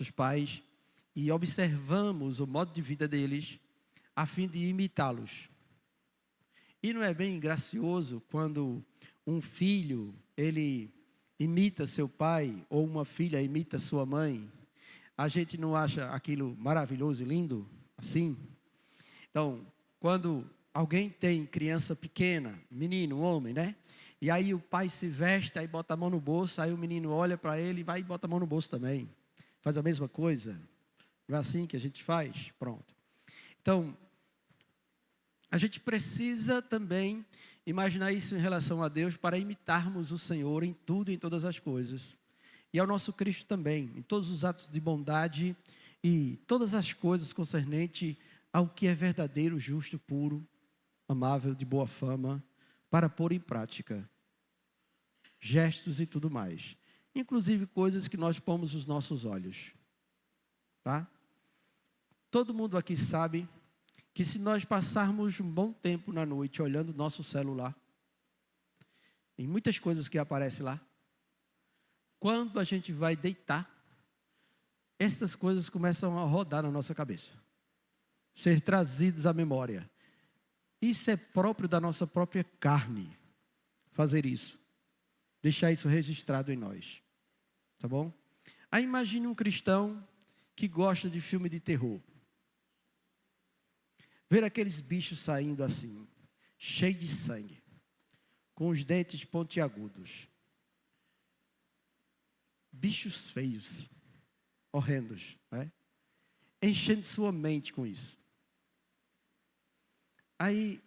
nossos pais e observamos o modo de vida deles a fim de imitá-los. E não é bem gracioso quando um filho, ele imita seu pai, ou uma filha imita sua mãe? A gente não acha aquilo maravilhoso e lindo assim? Então, quando alguém tem criança pequena, menino, homem, né? E aí o pai se veste, aí bota a mão no bolso, aí o menino olha para ele e vai e bota a mão no bolso também. Faz a mesma coisa. Não é assim que a gente faz? Pronto. Então, a gente precisa também imaginar isso em relação a Deus para imitarmos o Senhor em tudo e em todas as coisas. E ao nosso Cristo também, em todos os atos de bondade e todas as coisas concernentes ao que é verdadeiro, justo, puro, amável, de boa fama, para pôr em prática gestos e tudo mais. Inclusive coisas que nós pomos os nossos olhos. Tá? Todo mundo aqui sabe que se nós passarmos um bom tempo na noite olhando o nosso celular, tem muitas coisas que aparecem lá. Quando a gente vai deitar, essas coisas começam a rodar na nossa cabeça, ser trazidas à memória. Isso é próprio da nossa própria carne, fazer isso, deixar isso registrado em nós, tá bom? Aí imagine um cristão que gosta de filme de terror, ver aqueles bichos saindo assim, cheio de sangue, com os dentes pontiagudos, bichos feios, horrendos, né? Enchendo sua mente com isso. Aí,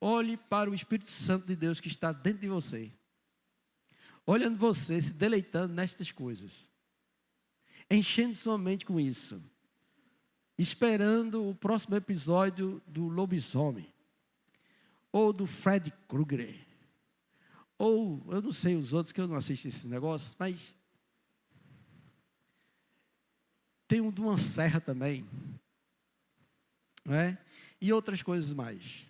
olhe para o Espírito Santo de Deus que está dentro de você, olhando você, se deleitando nestas coisas, enchendo sua mente com isso, esperando o próximo episódio do lobisomem, ou do Fred Krueger, ou eu não sei os outros que eu não assisto esses negócios, mas tem um de uma serra também, não é? E outras coisas mais.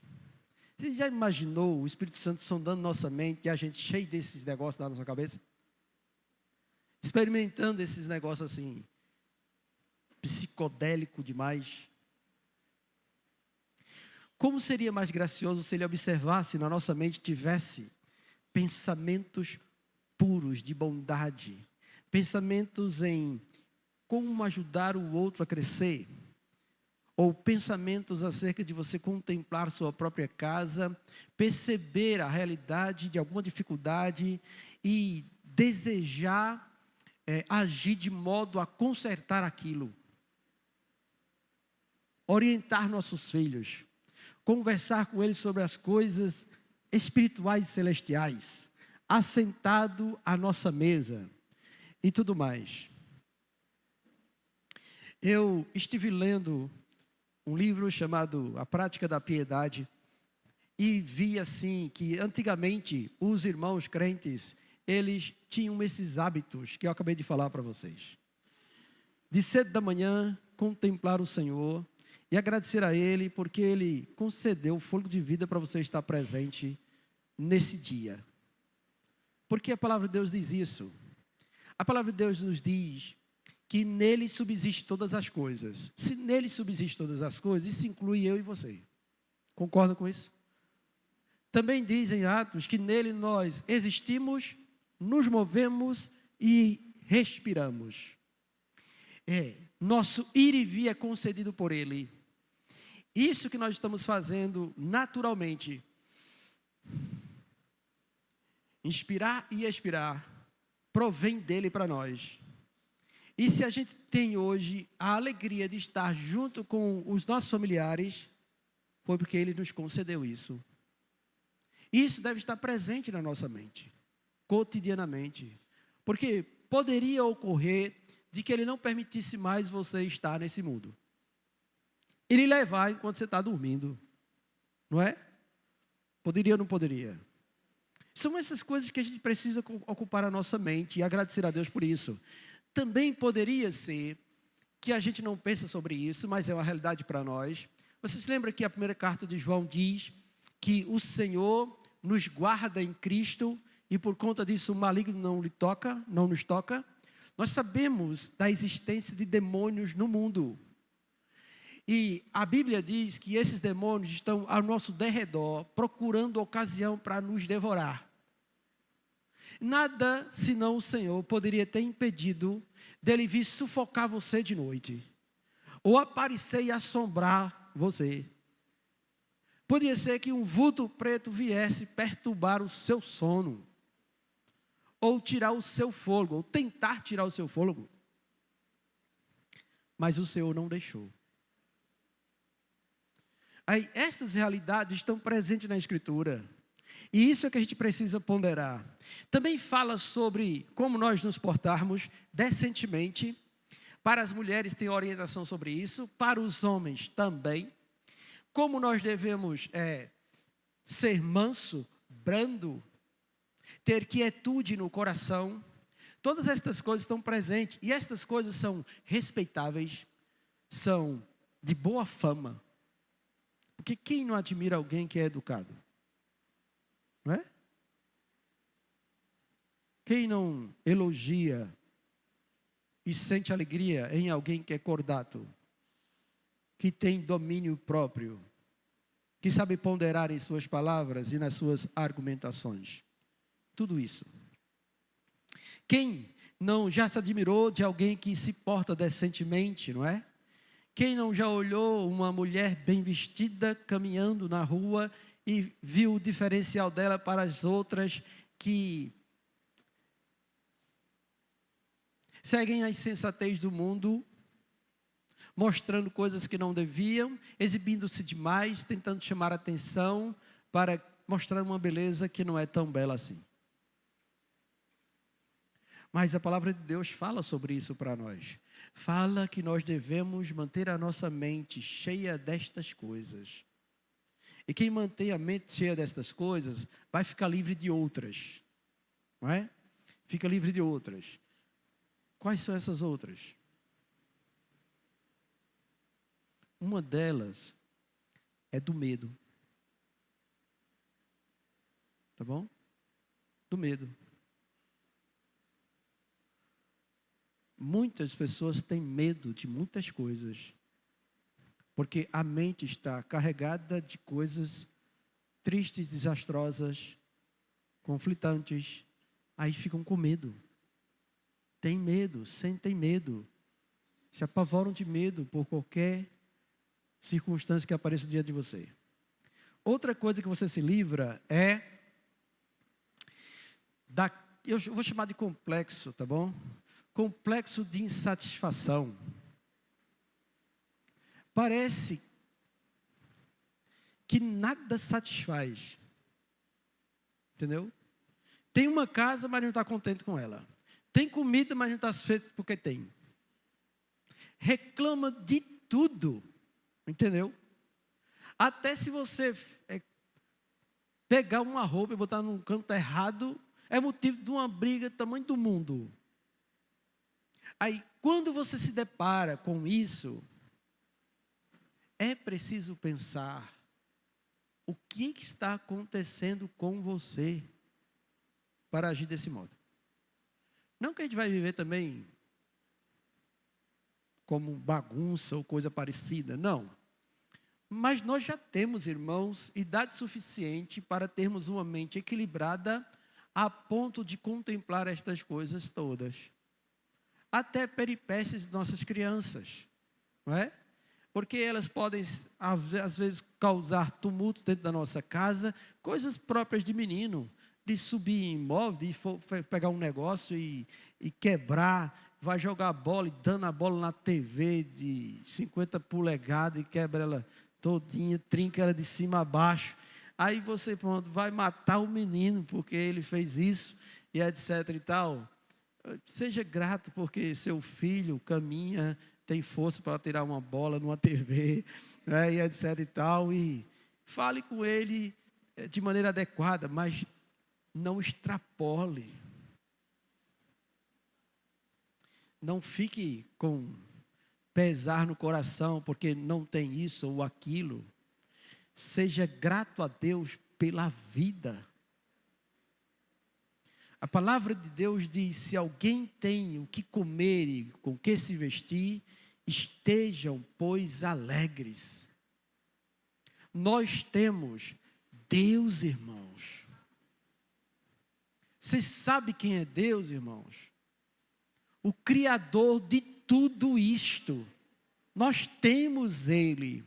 Você já imaginou o Espírito Santo sondando nossa mente e a gente cheio desses negócios na nossa cabeça? Experimentando esses negócios assim, psicodélico demais. Como seria mais gracioso se ele observasse, na nossa mente tivesse pensamentos puros de bondade, pensamentos em como ajudar o outro a crescer, ou pensamentos acerca de você contemplar sua própria casa, perceber a realidade de alguma dificuldade e desejar agir de modo a consertar aquilo, orientar nossos filhos, conversar com eles sobre as coisas espirituais e celestiais, assentado à nossa mesa e tudo mais. Eu estive lendo um livro chamado A Prática da Piedade e vi assim que antigamente os irmãos crentes, eles tinham esses hábitos que eu acabei de falar para vocês. De cedo da manhã, contemplar o Senhor e agradecer a Ele porque Ele concedeu o fôlego de vida para você estar presente nesse dia. Porque a palavra de Deus diz isso. A palavra de Deus nos diz que nele subsistem todas as coisas. Se nele subsistem todas as coisas, isso inclui eu e você. Concorda com isso? Também diz em Atos que nele nós existimos, nos movemos e respiramos. Nosso ir e vir é concedido por ele. Isso que nós estamos fazendo naturalmente, inspirar e expirar, provém dele para nós. E se a gente tem hoje a alegria de estar junto com os nossos familiares, foi porque ele nos concedeu isso. Isso deve estar presente na nossa mente, cotidianamente. Porque poderia ocorrer de que ele não permitisse mais você estar nesse mundo. Ele levar enquanto você está dormindo, não é? Poderia ou não poderia? São essas coisas que a gente precisa ocupar a nossa mente e agradecer a Deus por isso. Também poderia ser que a gente não pensa sobre isso, mas é uma realidade para nós. Vocês lembram que a primeira carta de João diz que o Senhor nos guarda em Cristo e por conta disso o maligno não nos toca? Nós sabemos da existência de demônios no mundo. E a Bíblia diz que esses demônios estão ao nosso derredor, procurando ocasião para nos devorar. Nada, senão o Senhor, poderia ter impedido dele vir sufocar você de noite, ou aparecer e assombrar você. Podia ser que um vulto preto viesse perturbar o seu sono, ou tirar o seu fôlego, ou tentar tirar o seu fôlego. Mas o Senhor não deixou. Aí, estas realidades estão presentes na Escritura. E isso é que a gente precisa ponderar. Também fala sobre como nós nos portarmos decentemente. Para as mulheres tem orientação sobre isso, para os homens também. Como nós devemos ser manso, brando, ter quietude no coração. Todas estas coisas estão presentes. E estas coisas são respeitáveis, são de boa fama. Porque quem não admira alguém que é educado? Não é? Quem não elogia e sente alegria em alguém que é cordato, que tem domínio próprio, que sabe ponderar em suas palavras e nas suas argumentações? Tudo isso. Quem não já se admirou de alguém que se porta decentemente, não é? Quem não já olhou uma mulher bem vestida caminhando na rua e viu o diferencial dela para as outras que seguem a insensatez do mundo, mostrando coisas que não deviam, exibindo-se demais, tentando chamar a atenção para mostrar uma beleza que não é tão bela assim. Mas a palavra de Deus fala sobre isso para nós. Fala que nós devemos manter a nossa mente cheia destas coisas. E quem mantém a mente cheia destas coisas, vai ficar livre de outras. Não é? Fica livre de outras. Quais são essas outras? Uma delas é do medo. Tá bom? Do medo. Muitas pessoas têm medo de muitas coisas, porque a mente está carregada de coisas tristes, desastrosas, conflitantes, aí ficam com medo. Tem medo, sentem medo, se apavoram de medo por qualquer circunstância que apareça diante de você. Outra coisa que você se livra é eu vou chamar de complexo, tá bom? Complexo de insatisfação. Parece que nada satisfaz. Entendeu? Tem uma casa, mas não está contente com ela. Tem comida, mas não está satisfeito porque tem. Reclama de tudo. Entendeu? Até se você pegar uma roupa e botar num canto errado, é motivo de uma briga do tamanho do mundo. Aí, quando você se depara com isso, é preciso pensar o que está acontecendo com você para agir desse modo. Não que a gente vai viver também como bagunça ou coisa parecida, não. Mas nós já temos, irmãos, idade suficiente para termos uma mente equilibrada a ponto de contemplar estas coisas todas. Até peripécias de nossas crianças, não é? Porque elas podem, às vezes, causar tumulto dentro da nossa casa, coisas próprias de menino, de subir em imóvel, de pegar um negócio e quebrar, vai jogar bola e dando a bola na TV de 50 polegadas e quebra ela todinha, trinca ela de cima a baixo. Aí você, pronto, vai matar o menino porque ele fez isso e etc e tal. Seja grato porque seu filho caminha, tem força para tirar uma bola numa TV, né, e etc e tal. E fale com ele de maneira adequada, mas não extrapole. Não fique com pesar no coração porque não tem isso ou aquilo. Seja grato a Deus pela vida. A palavra de Deus diz: se alguém tem o que comer e com o que se vestir, estejam, pois, alegres. Nós temos Deus, irmãos. Vocês sabem quem é Deus, irmãos? O Criador de tudo isto. Nós temos Ele.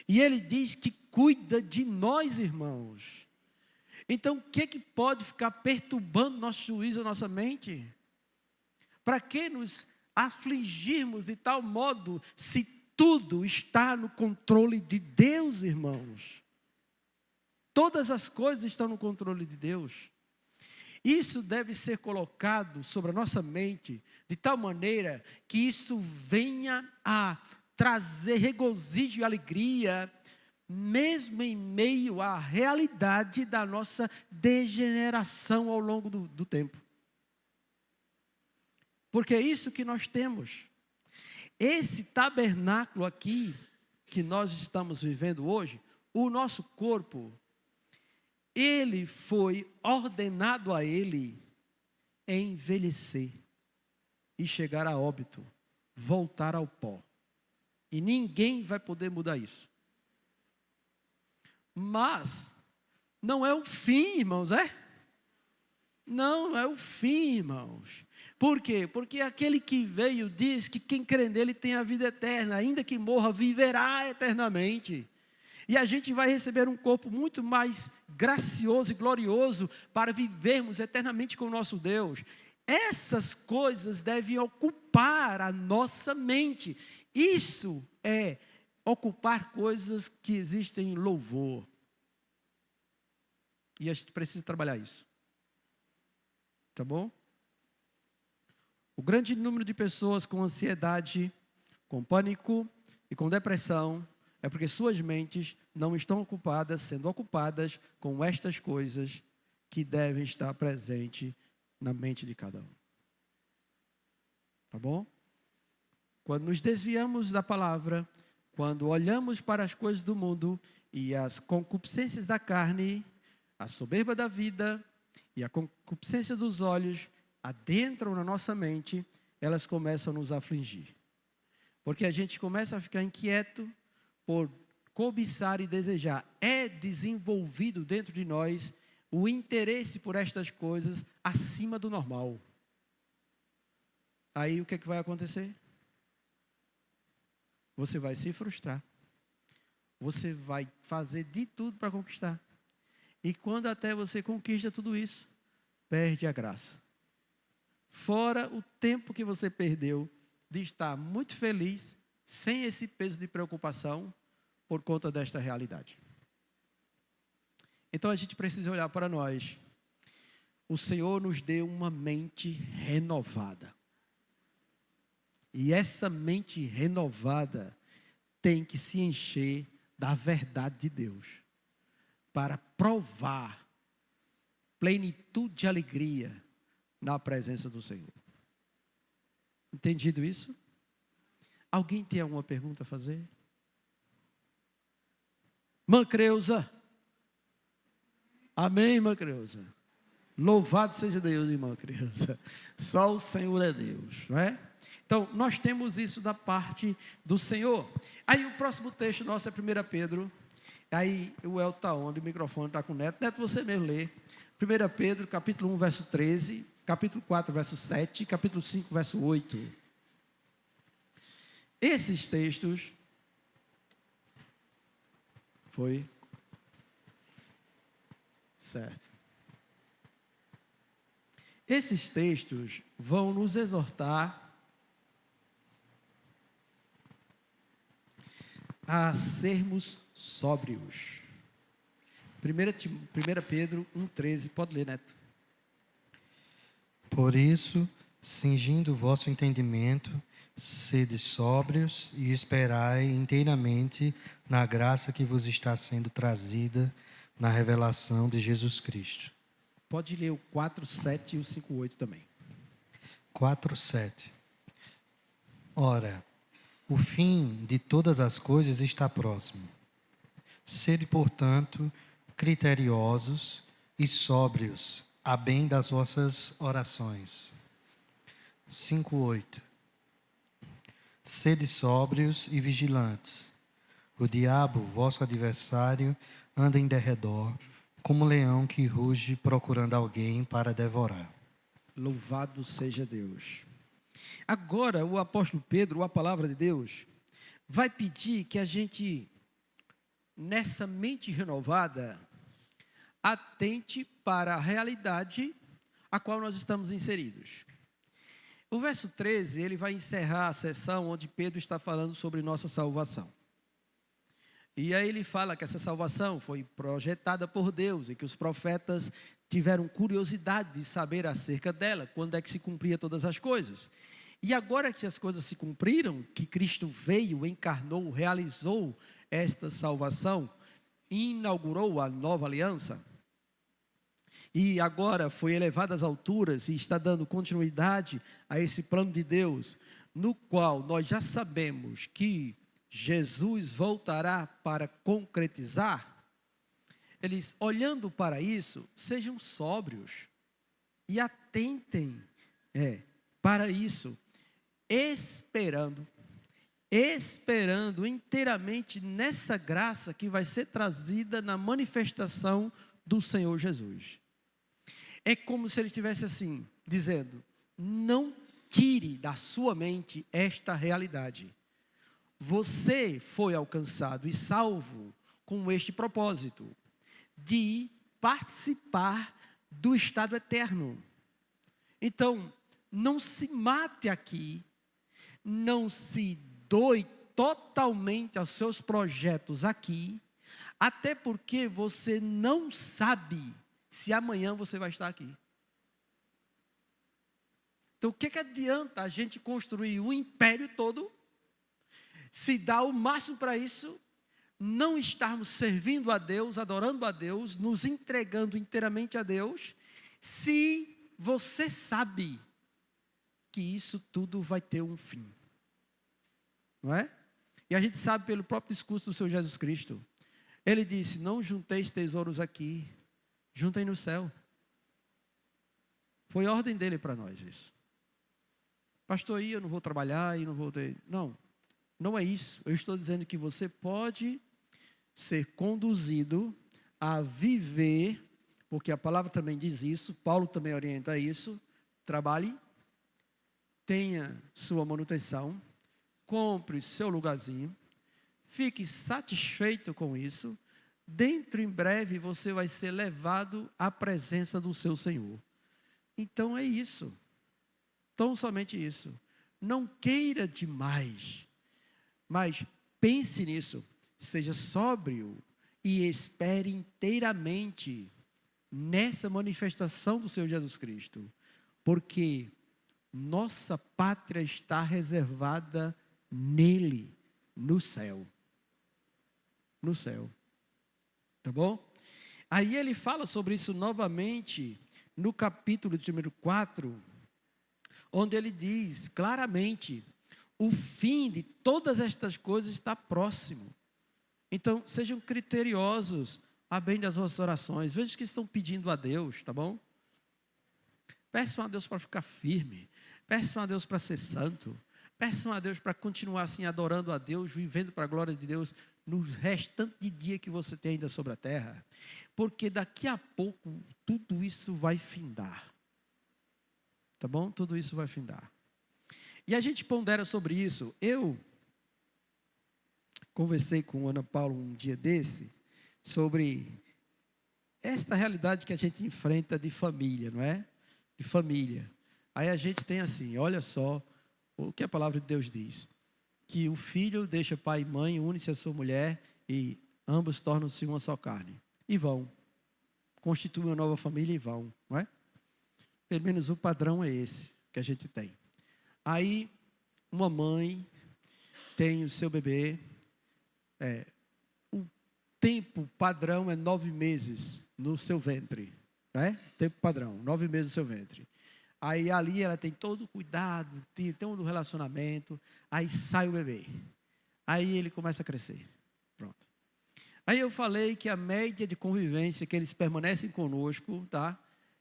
E Ele diz que cuida de nós, irmãos. Então, o que pode ficar perturbando nosso juízo, nossa mente? Para que nos afligirmos de tal modo, se tudo está no controle de Deus, irmãos? Todas as coisas estão no controle de Deus. Isso deve ser colocado sobre a nossa mente, de tal maneira que isso venha a trazer regozijo e alegria, mesmo em meio à realidade da nossa degeneração ao longo do tempo. Porque é isso que nós temos. Esse tabernáculo aqui, que nós estamos vivendo hoje, o nosso corpo, ele foi ordenado a ele envelhecer e chegar a óbito, voltar ao pó. E ninguém vai poder mudar isso. Mas não é o fim, irmãos, é? Não é o fim, irmãos. Por quê? Porque aquele que veio diz que quem crê nele tem a vida eterna, ainda que morra, viverá eternamente. E a gente vai receber um corpo muito mais gracioso e glorioso para vivermos eternamente com o nosso Deus. Essas coisas devem ocupar a nossa mente. Isso é ocupar coisas que existem em louvor. E a gente precisa trabalhar isso. Tá bom? O grande número de pessoas com ansiedade, com pânico e com depressão é porque suas mentes não estão ocupadas, sendo ocupadas com estas coisas que devem estar presentes na mente de cada um. Tá bom? Quando nos desviamos da palavra, quando olhamos para as coisas do mundo e as concupiscências da carne, a soberba da vida e a concupiscência dos olhos adentram na nossa mente, elas começam a nos afligir. Porque a gente começa a ficar inquieto por cobiçar e desejar. É desenvolvido dentro de nós o interesse por estas coisas acima do normal. Aí o que é que vai acontecer? Você vai se frustrar. Você vai fazer de tudo para conquistar. E quando até você conquista tudo isso, perde a graça. Fora o tempo que você perdeu de estar muito feliz, sem esse peso de preocupação, por conta desta realidade. Então a gente precisa olhar para nós. O Senhor nos deu uma mente renovada. E essa mente renovada tem que se encher da verdade de Deus, para provar plenitude de alegria na presença do Senhor. Entendido isso? Alguém tem alguma pergunta a fazer? Irmã Creuza. Amém, irmã Creuza. Louvado seja Deus, irmã Creuza. Só o Senhor é Deus, não é? Então, nós temos isso da parte do Senhor. Aí o próximo texto nosso é 1 Pedro. Aí o El está onde? O microfone está com o Neto. Neto, você mesmo lê. 1 Pedro, capítulo 1, verso 13. Capítulo 4, verso 7. Capítulo 5, verso 8. Esses textos... Foi? Certo. Esses textos vão nos exortar a sermos sóbrios. 1 Pedro 1,13, pode ler, Neto. Por isso, cingindo o vosso entendimento, sede sóbrios e esperai inteiramente na graça que vos está sendo trazida na revelação de Jesus Cristo. Pode ler o 4,7 e o 5,8 também. 4,7. Ora, o fim de todas as coisas está próximo. Sede, portanto, criteriosos e sóbrios, a bem das vossas orações. 5:8. Sede sóbrios e vigilantes. O diabo, vosso adversário, anda em derredor, como leão que ruge procurando alguém para devorar. Louvado seja Deus. Agora, o apóstolo Pedro, a palavra de Deus, vai pedir que a gente, nessa mente renovada, atente para a realidade a qual nós estamos inseridos. O verso 13, ele vai encerrar a sessão onde Pedro está falando sobre nossa salvação. E aí ele fala que essa salvação foi projetada por Deus e que os profetas tiveram curiosidade de saber acerca dela, quando é que se cumpria todas as coisas. E agora que as coisas se cumpriram, que Cristo veio, encarnou, realizou esta salvação, inaugurou a nova aliança, e agora foi elevado às alturas e está dando continuidade a esse plano de Deus, no qual nós já sabemos que Jesus voltará para concretizar. Eles, olhando para isso, sejam sóbrios e atentem para isso, esperando inteiramente nessa graça que vai ser trazida na manifestação do Senhor Jesus. É como se ele estivesse assim, dizendo: não tire da sua mente esta realidade. Você foi alcançado e salvo com este propósito, de participar do estado eterno. Então, não se mate aqui, não se doe totalmente aos seus projetos aqui, até porque você não sabe se amanhã você vai estar aqui. Então, o que adianta a gente construir um império todo, se dá o máximo para isso, não estarmos servindo a Deus, adorando a Deus, nos entregando inteiramente a Deus, se você sabe que isso tudo vai ter um fim, não é? E a gente sabe pelo próprio discurso do Senhor Jesus Cristo. Ele disse: não junteis tesouros aqui, juntem no céu. Foi ordem dele para nós isso. Pastor, eu não vou trabalhar e não vou ter... Não é isso. Eu estou dizendo que você pode ser conduzido a viver, porque a palavra também diz isso, Paulo também orienta isso: trabalhe, tenha sua manutenção, compre seu lugarzinho, fique satisfeito com isso, dentro em breve você vai ser levado à presença do seu Senhor. Então é isso, tão somente isso. Não queira demais, mas pense nisso, seja sóbrio e espere inteiramente nessa manifestação do Senhor Jesus Cristo, porque nossa pátria está reservada nele, no céu. No céu. Tá bom? Aí ele fala sobre isso novamente no capítulo de número 4, onde ele diz claramente: o fim de todas estas coisas está próximo. Então, sejam criteriosos a bem das vossas orações. Vejam o que estão pedindo a Deus, tá bom? Peçam a Deus para ficar firme. Peçam a Deus para ser santo. Peçam a Deus para continuar assim adorando a Deus, vivendo para a glória de Deus no restante de dia que você tem ainda sobre a terra. Porque daqui a pouco tudo isso vai findar. Tá bom? Tudo isso vai findar. E a gente pondera sobre isso. Eu conversei com Ana Paula um dia desse sobre esta realidade que a gente enfrenta de família, não é? De família. Aí a gente tem assim, olha só o que a palavra de Deus diz: que o filho deixa pai e mãe, une-se a sua mulher e ambos tornam-se uma só carne. E vão. Constituem uma nova família e vão, não é? Pelo menos o padrão é esse que a gente tem. Aí, uma mãe tem o seu bebê, o tempo padrão é 9 meses no seu ventre, né? Tempo padrão, 9 meses no seu ventre. Aí ali ela tem todo o cuidado, tem todo o relacionamento, aí sai o bebê. Aí ele começa a crescer. Pronto. Aí eu falei que a média de convivência que eles permanecem conosco, tá?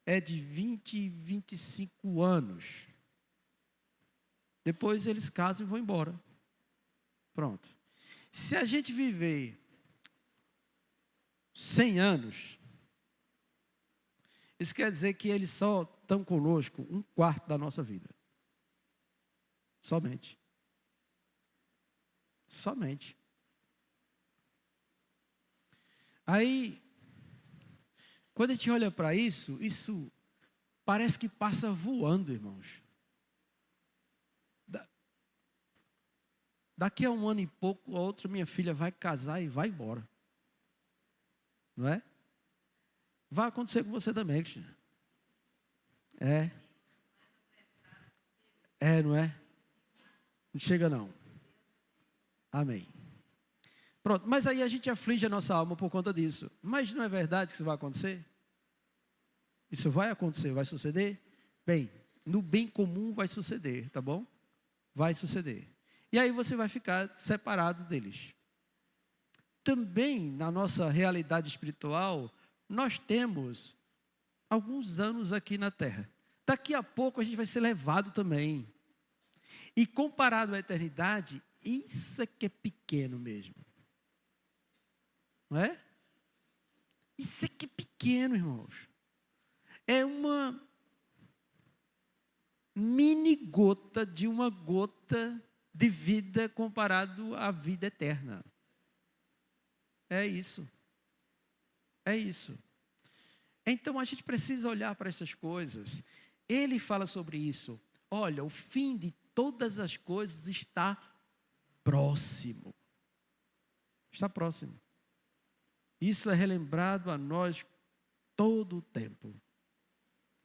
é de 20, 25 anos. Depois eles casam e vão embora. Pronto. Se a gente viver 100 anos, isso quer dizer que eles só estão conosco 1/4 da nossa vida. Somente. Somente. Aí, quando a gente olha para isso, isso parece que passa voando, irmãos. Daqui a 1 ano e pouco, a outra minha filha vai casar e vai embora. Não é? Vai acontecer com você também, Cristina. Não é? Não chega não. Amém. Pronto, mas aí a gente aflige a nossa alma por conta disso. Mas não é verdade que isso vai acontecer? Isso vai acontecer, vai suceder? Bem, no bem comum vai suceder, tá bom? Vai suceder. E aí você vai ficar separado deles. Também na nossa realidade espiritual, nós temos alguns anos aqui na terra. Daqui a pouco a gente vai ser levado também. E comparado à eternidade, isso é que é pequeno mesmo. Não é? Isso é que é pequeno, irmãos. É uma mini gota de uma gota de vida comparado à vida eterna. É isso. É isso. Então a gente precisa olhar para essas coisas. Ele fala sobre isso. Olha, o fim de todas as coisas está próximo. Está próximo. Isso é relembrado a nós todo o tempo.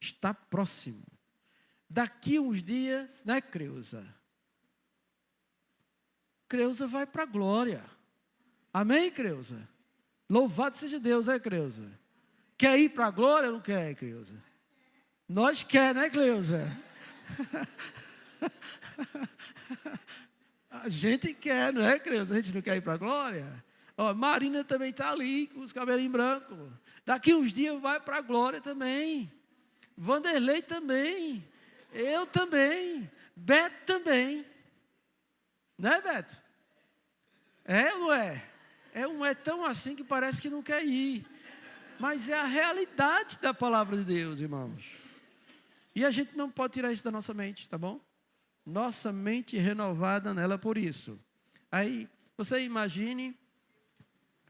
Está próximo. Daqui uns dias, né, Creuza? Creuza vai para a glória. Amém, Creuza? Louvado seja Deus, né, Creuza? Quer ir para a glória ou não quer, Creuza? Nós quer, né, Creuza? A gente quer, não é, Creuza? A gente não quer ir para a glória? Ó, Marina também está ali, com os cabelinhos brancos. Daqui uns dias vai para a glória também. Vanderlei também. Eu também. Beto também. Né, Beto? É ou não é? É tão assim que parece que não quer ir. Mas é a realidade da palavra de Deus, irmãos. E a gente não pode tirar isso da nossa mente, tá bom? Nossa mente renovada nela por isso. Aí, você imagine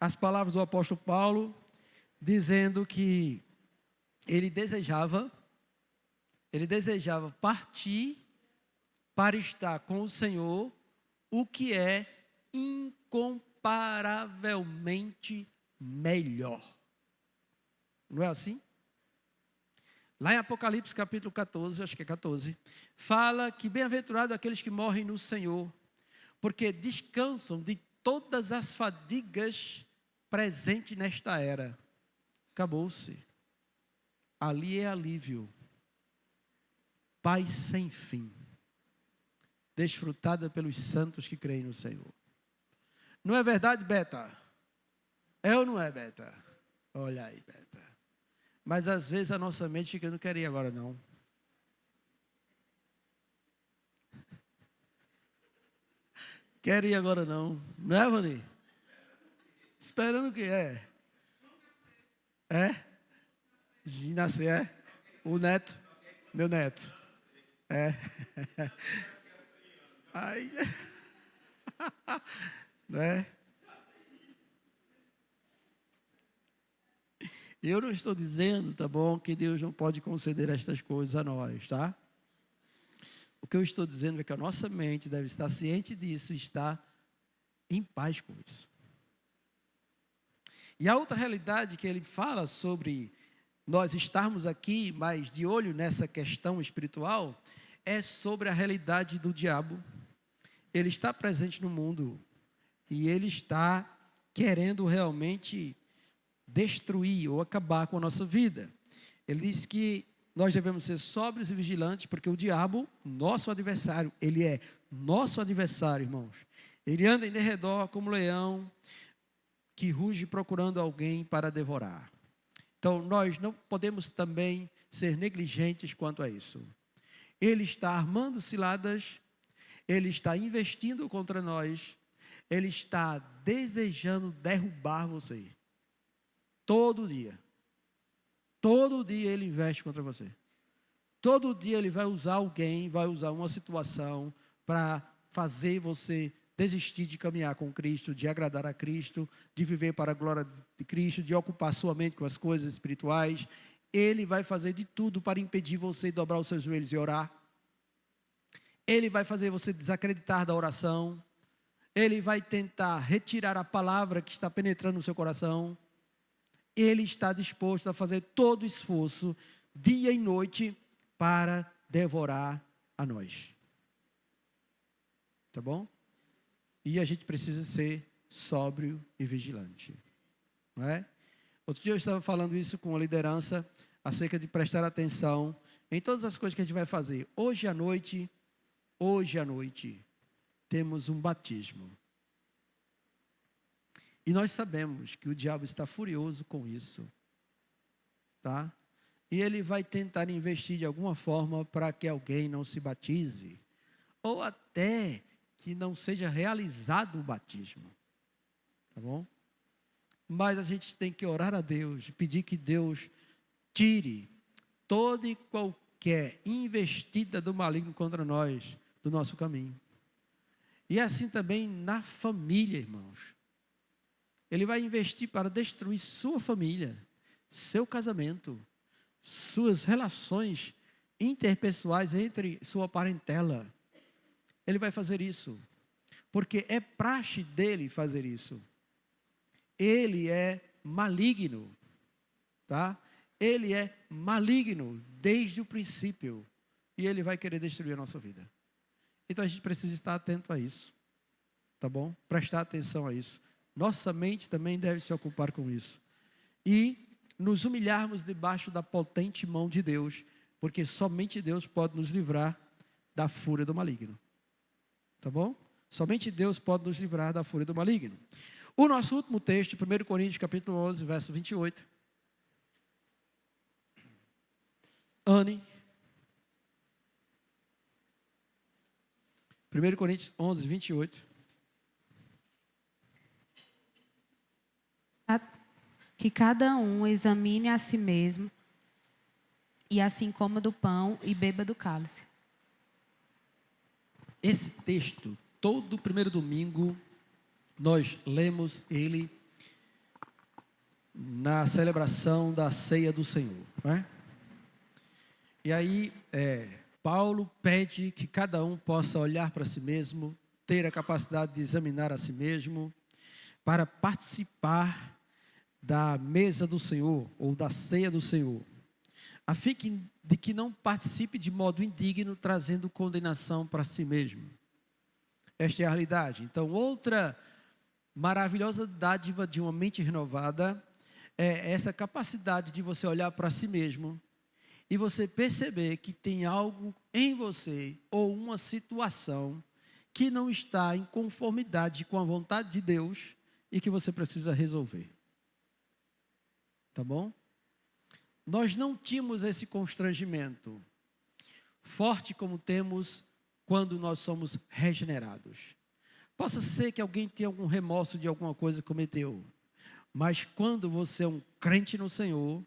as palavras do apóstolo Paulo, dizendo que ele desejava partir para estar com o Senhor, o que é incomparavelmente melhor. Não é assim? Lá em Apocalipse capítulo 14, acho que é 14, fala que bem-aventurado aqueles que morrem no Senhor, porque descansam de todas as fadigas presentes nesta era. Acabou-se. Ali é alívio. Paz sem fim. Desfrutada pelos santos que creem no Senhor. Não é verdade, Beta? É ou não é, Beta? Olha aí, Beta. Mas às vezes a nossa mente fica, não quero ir agora não. Quero ir agora não. Não é, Vani? Esperando o que é? É? De nascer, é? O neto? Meu neto. É. Ai. Não é? Eu não estou dizendo, tá bom, que Deus não pode conceder estas coisas a nós, tá? O que eu estou dizendo é que a nossa mente deve estar ciente disso e estar em paz com isso. E a outra realidade que ele fala sobre nós estarmos aqui, mas de olho nessa questão espiritual, é sobre a realidade do diabo. Ele está presente no mundo e ele está querendo realmente destruir ou acabar com a nossa vida. Ele diz que nós devemos ser sóbrios e vigilantes, porque o diabo, nosso adversário, ele é nosso adversário, irmãos. Ele anda em derredor como leão, que ruge procurando alguém para devorar. Então, nós não podemos também ser negligentes quanto a isso. Ele está armando ciladas, ele está investindo contra nós, ele está desejando derrubar você. Todo dia. Todo dia ele investe contra você. Todo dia ele vai usar alguém, vai usar uma situação para fazer você desistir de caminhar com Cristo, de agradar a Cristo, de viver para a glória de Cristo, de ocupar sua mente com as coisas espirituais. Ele vai fazer de tudo para impedir você de dobrar os seus joelhos e orar. Ele vai fazer você desacreditar da oração. Ele vai tentar retirar a palavra que está penetrando no seu coração. Ele está disposto a fazer todo o esforço, dia e noite, para devorar a nós. Tá bom? E a gente precisa ser sóbrio e vigilante. Não é? Outro dia eu estava falando isso com a liderança, acerca de prestar atenção em todas as coisas que a gente vai fazer. Hoje à noite, temos um batismo. E nós sabemos que o diabo está furioso com isso. Tá? E ele vai tentar investir de alguma forma para que alguém não se batize. Ou até que não seja realizado o batismo. Tá bom? Mas a gente tem que orar a Deus, pedir que Deus tire toda e qualquer investida do maligno contra nós, do nosso caminho. E assim também na família, irmãos. Ele vai investir para destruir sua família, seu casamento, suas relações interpessoais entre sua parentela. Ele vai fazer isso, porque é praxe dele fazer isso. Ele é maligno, tá? Ele é maligno desde o princípio, e ele vai querer destruir a nossa vida. Então a gente precisa estar atento a isso, tá bom? Prestar atenção a isso. Nossa mente também deve se ocupar com isso. E nos humilharmos debaixo da potente mão de Deus, porque somente Deus pode nos livrar da fúria do maligno. Tá bom? Somente Deus pode nos livrar da fúria do maligno. O nosso último texto, 1 Coríntios capítulo 11, verso 28. Anne. 1 Coríntios 11, 28. Que cada um examine a si mesmo, e assim coma do pão e beba do cálice. Esse texto, todo primeiro domingo, nós lemos ele na celebração da ceia do Senhor, não é? E aí, Paulo pede que cada um possa olhar para si mesmo, ter a capacidade de examinar a si mesmo, para participar da mesa do Senhor, ou da ceia do Senhor, a fim de que não participe de modo indigno, trazendo condenação para si mesmo. Esta é a realidade. Então, outra maravilhosa dádiva de uma mente renovada é essa capacidade de você olhar para si mesmo e você perceber que tem algo em você, ou uma situação que não está em conformidade com a vontade de Deus e que você precisa resolver. Tá bom? Nós não tínhamos esse constrangimento forte como temos quando nós somos regenerados. Possa ser que alguém tenha algum remorso de alguma coisa que cometeu, mas quando você é um crente no Senhor,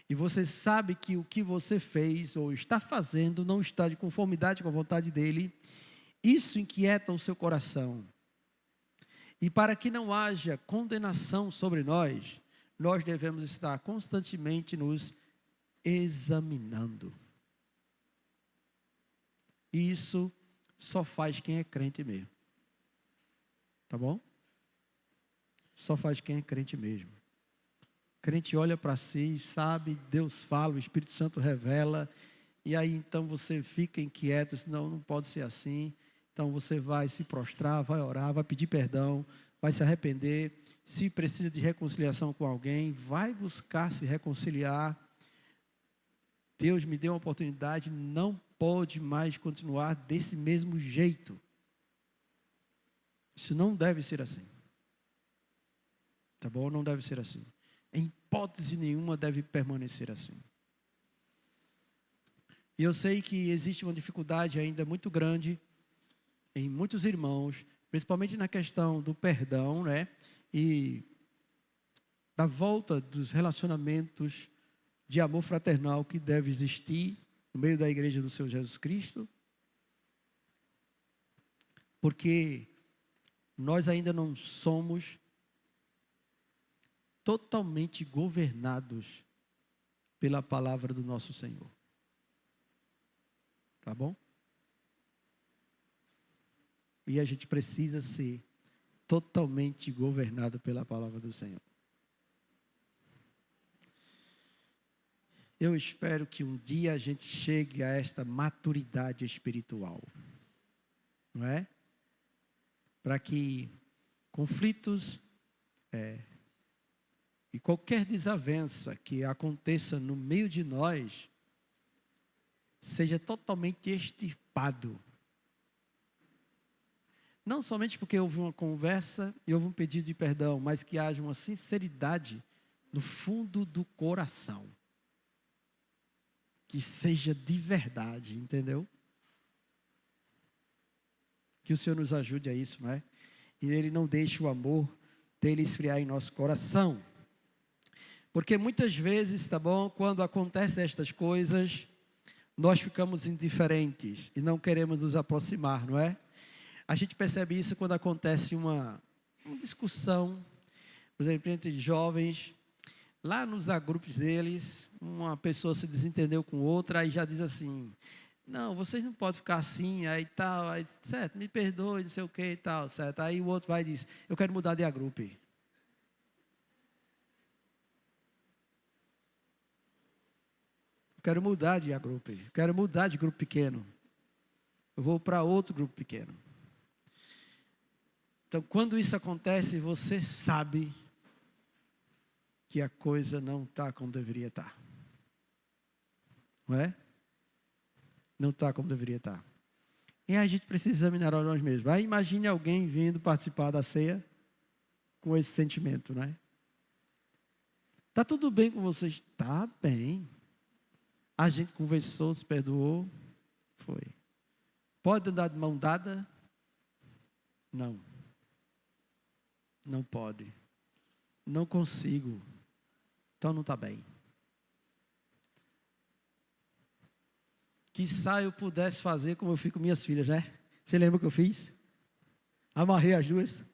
e você sabe que o que você fez ou está fazendo não está de conformidade com a vontade dele, isso inquieta o seu coração. E para que não haja condenação sobre nós devemos estar constantemente nos examinando. E isso só faz quem é crente mesmo. Tá bom? Só faz quem é crente mesmo. O crente olha para si, sabe, Deus fala, o Espírito Santo revela, e aí então você fica inquieto, não pode ser assim. Então você vai se prostrar, vai orar, vai pedir perdão, vai se arrepender. Se precisa de reconciliação com alguém, vai buscar se reconciliar. Deus me deu uma oportunidade, não pode mais continuar desse mesmo jeito. Isso não deve ser assim. Tá bom? Não deve ser assim. Em hipótese nenhuma deve permanecer assim. E eu sei que existe uma dificuldade ainda muito grande em muitos irmãos, principalmente na questão do perdão, né? E da volta dos relacionamentos de amor fraternal que deve existir no meio da igreja do Senhor Jesus Cristo. Porque nós ainda não somos totalmente governados pela palavra do nosso Senhor. Tá bom? E a gente precisa ser totalmente governado pela palavra do Senhor. Eu espero que um dia a gente chegue a esta maturidade espiritual. Não é? Para que conflitos e qualquer desavença que aconteça no meio de nós seja totalmente extirpado. Não somente porque houve uma conversa e houve um pedido de perdão, mas que haja uma sinceridade no fundo do coração. Que seja de verdade, entendeu? Que o Senhor nos ajude a isso, não é? E Ele não deixe o amor dele esfriar em nosso coração. Porque muitas vezes, tá bom, quando acontecem estas coisas, nós ficamos indiferentes e não queremos nos aproximar, não é? A gente percebe isso quando acontece uma discussão, por exemplo, entre jovens. Lá nos agrupos deles, uma pessoa se desentendeu com outra, aí já diz assim, não, vocês não podem ficar assim, aí tal, aí, certo, me perdoe, não sei o que e tal, certo. Aí o outro vai e diz, eu quero mudar de agrupo. Eu quero mudar de agrupo, eu quero mudar de grupo pequeno. Eu vou para outro grupo pequeno. Então, quando isso acontece, você sabe que a coisa não está como deveria estar. Não é? Não está como deveria estar. E a gente precisa examinar a nós mesmos. Aí imagine alguém vindo participar da ceia com esse sentimento, não é? Está tudo bem com vocês? Está bem. A gente conversou, se perdoou. Foi. Pode andar de mão dada? Não. Não pode. Não consigo. Então não está bem. Quiçá eu pudesse fazer como eu fico com minhas filhas, né? Você lembra o que eu fiz? Amarrei as duas.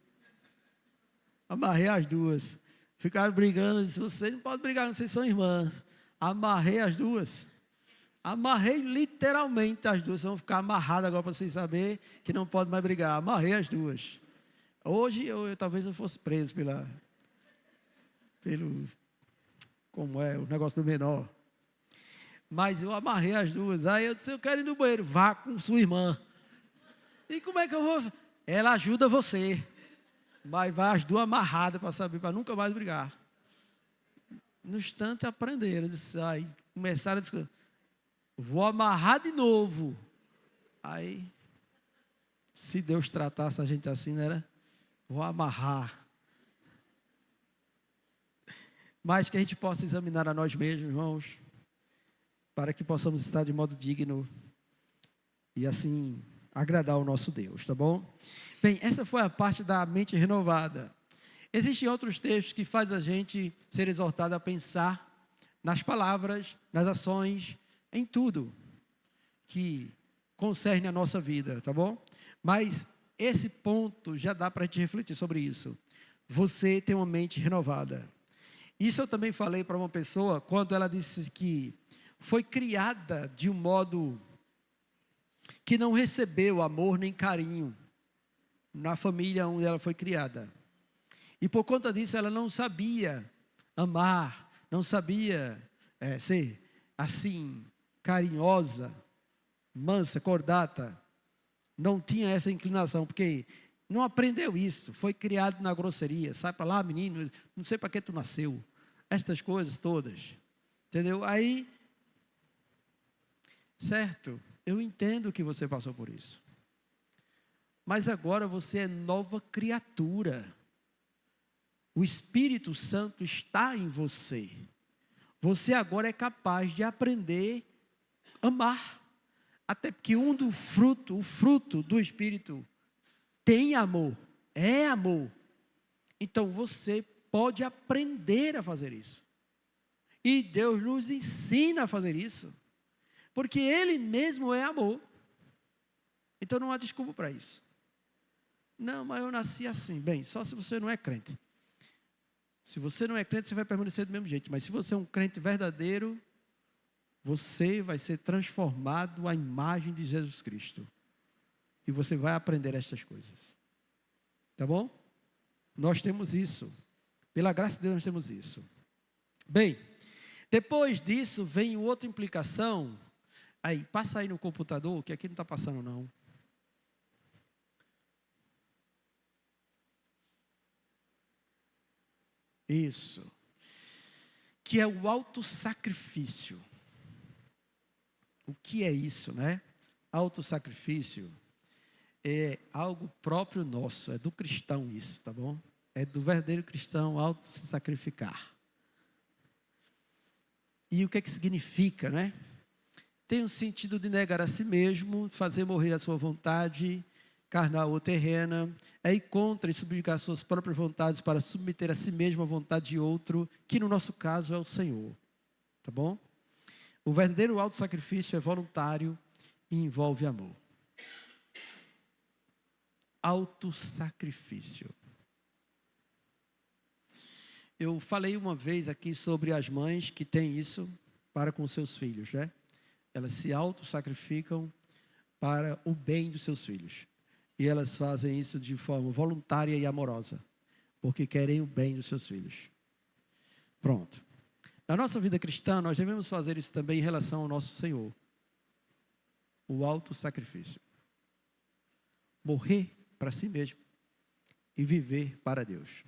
Amarrei as duas. Ficaram brigando. Disse, vocês não podem brigar, vocês são irmãs. Amarrei as duas. Amarrei literalmente as duas. Vocês vão ficar amarradas agora para vocês saberem que não pode mais brigar. Amarrei as duas. Hoje talvez eu fosse preso pelo como é o negócio do menor. Mas eu amarrei as duas. Aí eu disse, eu quero ir no banheiro. Vá com sua irmã. E como é que eu vou? Ela ajuda você. Mas vai as duas amarradas para saber, para nunca mais brigar. No instante aprenderam. Aí começaram a dizer, vou amarrar de novo. Aí, se Deus tratasse a gente assim, não era? Vou amarrar. Mas que a gente possa examinar a nós mesmos, irmãos, para que possamos estar de modo digno e assim agradar o nosso Deus, tá bom? Bem, essa foi a parte da mente renovada. Existem outros textos que fazem a gente ser exortado a pensar nas palavras, nas ações, em tudo que concerne a nossa vida, tá bom? Mas esse ponto já dá para a gente refletir sobre isso. Você tem uma mente renovada. Isso eu também falei para uma pessoa quando ela disse que foi criada de um modo que não recebeu amor nem carinho na família onde ela foi criada. E por conta disso ela não sabia amar, não sabia ser assim, carinhosa, mansa, cordata. Não tinha essa inclinação, porque não aprendeu isso, foi criado na grosseria. Sai para lá, menino, não sei para que tu nasceu. Estas coisas todas, entendeu? Aí, certo, eu entendo que você passou por isso. Mas agora você é nova criatura. O Espírito Santo está em você. Você agora é capaz de aprender a amar. Até porque o fruto do Espírito tem amor, é amor. Então você pode aprender a fazer isso. E Deus nos ensina a fazer isso. Porque Ele mesmo é amor. Então não há desculpa para isso. Não, mas eu nasci assim. Bem, só se você não é crente. Se você não é crente, você vai permanecer do mesmo jeito. Mas se você é um crente verdadeiro, você vai ser transformado à imagem de Jesus Cristo. E você vai aprender estas coisas. Tá bom? Nós temos isso. Pela graça de Deus, nós temos isso. Bem, depois disso vem outra implicação. Aí, passa aí no computador, que aqui não está passando não. Isso. Que é o autossacrifício. O que é isso, né? Autossacrifício é algo próprio nosso, é do cristão isso, tá bom? É do verdadeiro cristão auto-se-sacrificar. E o que é que significa, né? Tem o sentido de negar a si mesmo, fazer morrer a sua vontade carnal ou terrena, é ir contra e subjugar suas próprias vontades para submeter a si mesmo à vontade de outro, que no nosso caso é o Senhor. Tá bom? O verdadeiro auto-sacrifício é voluntário e envolve amor. Auto-sacrifício. Eu falei uma vez aqui sobre as mães que têm isso para com seus filhos, né? Elas se auto-sacrificam para o bem dos seus filhos. E elas fazem isso de forma voluntária e amorosa, porque querem o bem dos seus filhos. Pronto. Na nossa vida cristã, nós devemos fazer isso também em relação ao nosso Senhor. O auto-sacrifício. Morrer para si mesmo e viver para Deus.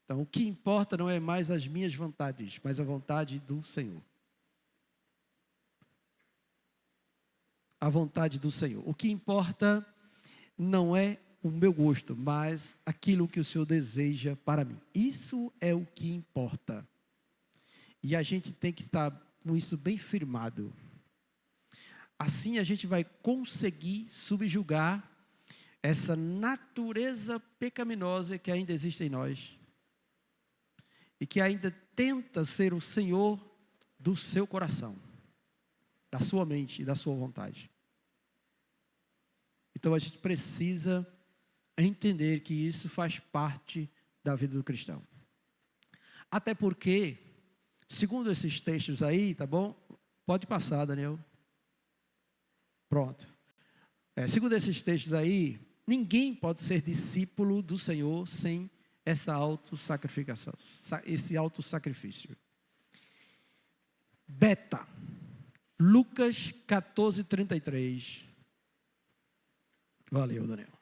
Então, o que importa não é mais as minhas vontades, mas a vontade do Senhor. A vontade do Senhor. O que importa não é o meu gosto, mas aquilo que o Senhor deseja para mim. Isso é o que importa. E a gente tem que estar com isso bem firmado. Assim a gente vai conseguir subjugar essa natureza pecaminosa que ainda existe em nós. E que ainda tenta ser o Senhor do seu coração, da sua mente e da sua vontade. Então a gente precisa entender que isso faz parte da vida do cristão. Até porque, segundo esses textos aí, tá bom? Pode passar, Daniel. Pronto. Segundo esses textos aí, ninguém pode ser discípulo do Senhor sem essa autossacrificação, esse autossacrifício. Beta, Lucas 14:33. Valeu, Daniel.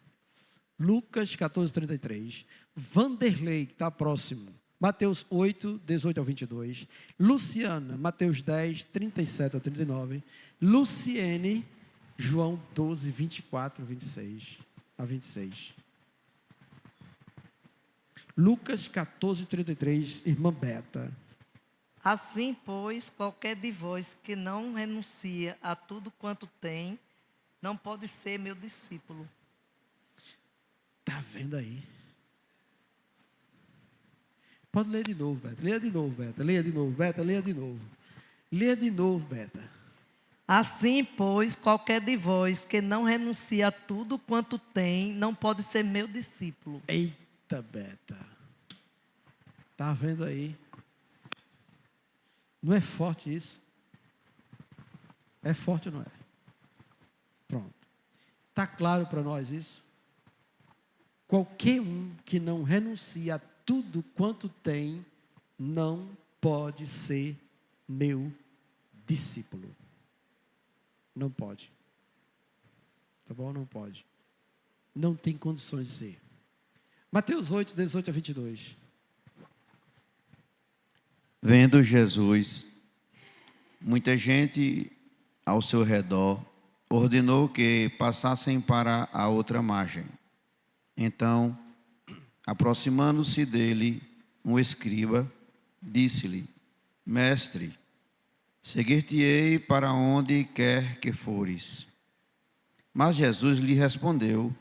Lucas 14:33. Vanderlei, que está próximo. Mateus 8, 18 ao 22. Luciana, Mateus 10, 37 ao 39. Luciene, João 12, 24 a 26. Lucas 14:33, irmã Beta. Assim, pois, qualquer de vós que não renuncia a tudo quanto tem, não pode ser meu discípulo. Está vendo aí? Pode ler de novo, Beta. Leia de novo, Beta. Leia de novo, Beta. Leia de novo. Leia de novo, Beta. Assim, pois, qualquer de vós que não renuncia a tudo quanto tem, não pode ser meu discípulo. Eita, Beta. Está vendo aí? Não é forte isso? É forte ou não é? Pronto. Está claro para nós isso? Qualquer um que não renuncia a tudo quanto tem, não pode ser meu discípulo. Não pode. Tá bom? Não pode. Não tem condições de ser. Mateus 8, 18 a 22. Vendo Jesus, muita gente ao seu redor, ordenou que passassem para a outra margem. Então, aproximando-se dele, um escriba disse-lhe: Mestre, seguir-te-ei para onde quer que fores. Mas Jesus lhe respondeu: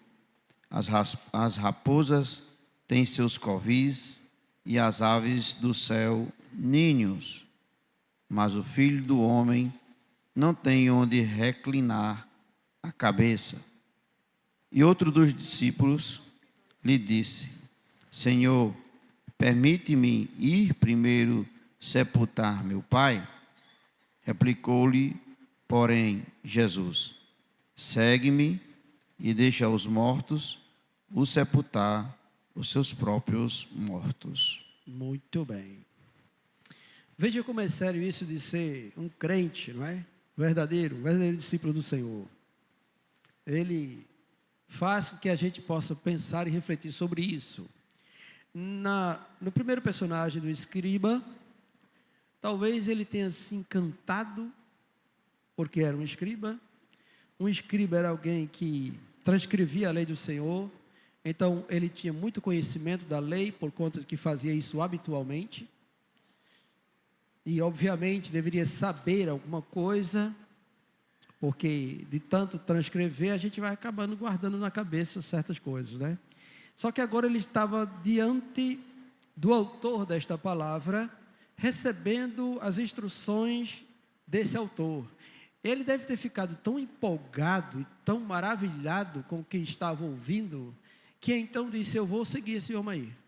as raposas têm seus covis e as aves do céu ninhos, mas o Filho do Homem não tem onde reclinar a cabeça. E outro dos discípulos lhe disse: Senhor, permite-me ir primeiro sepultar meu pai? Replicou-lhe, porém, Jesus: segue-me e deixa os mortos o sepultar os seus próprios mortos. Muito bem. Veja como é sério isso de ser um crente, não é? Um verdadeiro discípulo do Senhor. Ele faz com que a gente possa pensar e refletir sobre isso. No primeiro personagem do escriba, talvez ele tenha se encantado, porque era um escriba. Um escriba era alguém que transcrevia a lei do Senhor, então ele tinha muito conhecimento da lei, por conta de que fazia isso habitualmente. E, obviamente, deveria saber alguma coisa, porque de tanto transcrever, a gente vai acabando guardando na cabeça certas coisas, né? Só que agora ele estava diante do autor desta palavra, recebendo as instruções desse autor. Ele deve ter ficado tão empolgado e tão maravilhado com o que estava ouvindo, que então disse: eu vou seguir esse homem aí.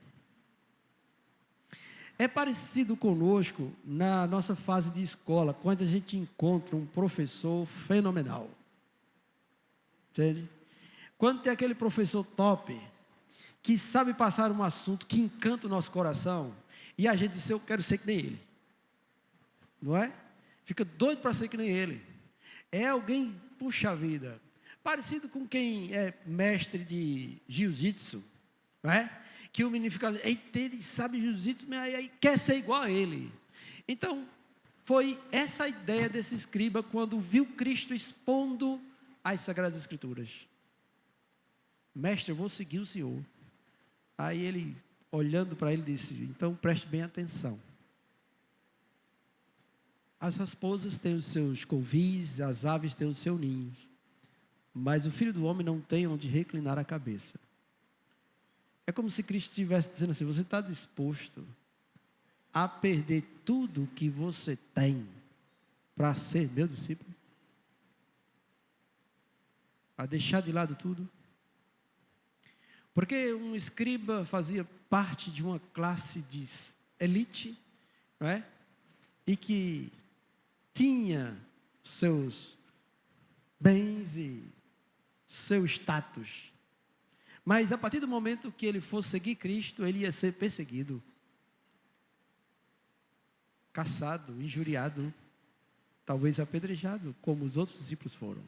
É parecido conosco na nossa fase de escola, quando a gente encontra um professor fenomenal. Entende? Quando tem aquele professor top, que sabe passar um assunto que encanta o nosso coração, e a gente diz: eu quero ser que nem ele. Não é? Fica doido para ser que nem ele. É alguém, puxa vida, parecido com quem é mestre de jiu-jitsu, não é? Que o menino fica, eita, ele sabe jiu-jitsu, mas aí quer ser igual a ele. Então, foi essa a ideia desse escriba quando viu Cristo expondo as Sagradas Escrituras. Mestre, eu vou seguir o Senhor. Aí ele, olhando para ele, disse: então preste bem atenção. As raposas têm os seus covis, as aves têm os seus ninhos, mas o Filho do Homem não tem onde reclinar a cabeça. É como se Cristo estivesse dizendo assim: você está disposto a perder tudo que você tem para ser meu discípulo? A deixar de lado tudo? Porque um escriba fazia parte de uma classe de elite, não é? E que tinha seus bens e seu status. Mas a partir do momento que ele fosse seguir Cristo, ele ia ser perseguido, caçado, injuriado, talvez apedrejado, como os outros discípulos foram.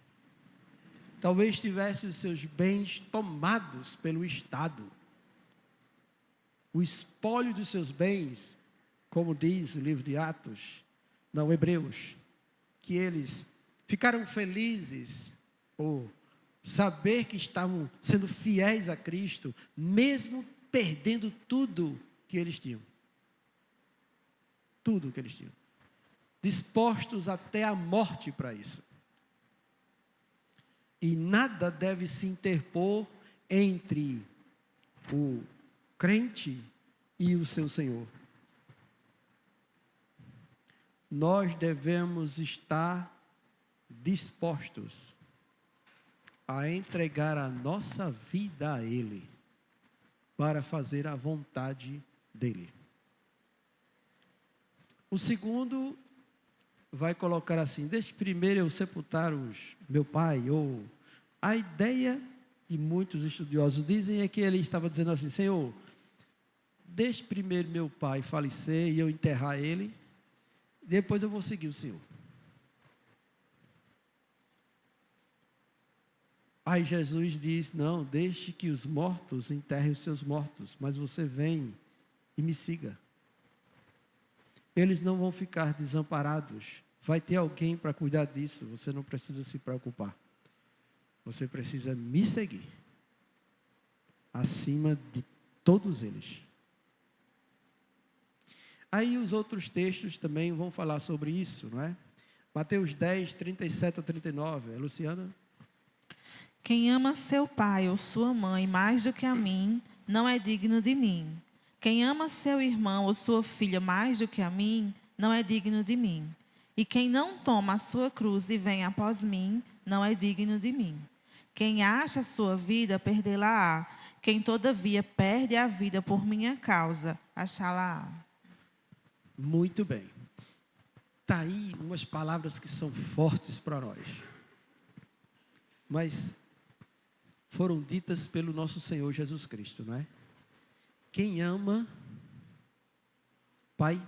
Talvez tivesse os seus bens tomados pelo Estado. O espólio dos seus bens, como diz o livro de Atos, não, Hebreus, que eles ficaram felizes por saber que estavam sendo fiéis a Cristo, mesmo perdendo tudo que eles tinham. Tudo que eles tinham. Dispostos até a morte para isso. E nada deve se interpor entre o crente e o seu Senhor. Nós devemos estar dispostos a entregar a nossa vida a Ele, para fazer a vontade dEle. O segundo vai colocar assim: deixe primeiro eu sepultar meu pai, ou a ideia que muitos estudiosos dizem é que ele estava dizendo assim: Senhor, deixe primeiro meu pai falecer e eu enterrar ele, depois eu vou seguir o Senhor. Aí Jesus diz: não, deixe que os mortos enterrem os seus mortos, mas você vem e me siga. Eles não vão ficar desamparados, vai ter alguém para cuidar disso, você não precisa se preocupar. Você precisa me seguir, acima de todos eles. Aí os outros textos também vão falar sobre isso, não é? Mateus 10, 37 a 39. É Luciana? Quem ama seu pai ou sua mãe mais do que a mim, não é digno de mim. Quem ama seu irmão ou sua filha mais do que a mim, não é digno de mim. E quem não toma a sua cruz e vem após mim, não é digno de mim. Quem acha a sua vida, perdê-la-á. Quem, todavia, perde a vida por minha causa, achá-la-á. Muito bem. Está aí umas palavras que são fortes para nós. Mas foram ditas pelo nosso Senhor Jesus Cristo, não é? Quem ama pai,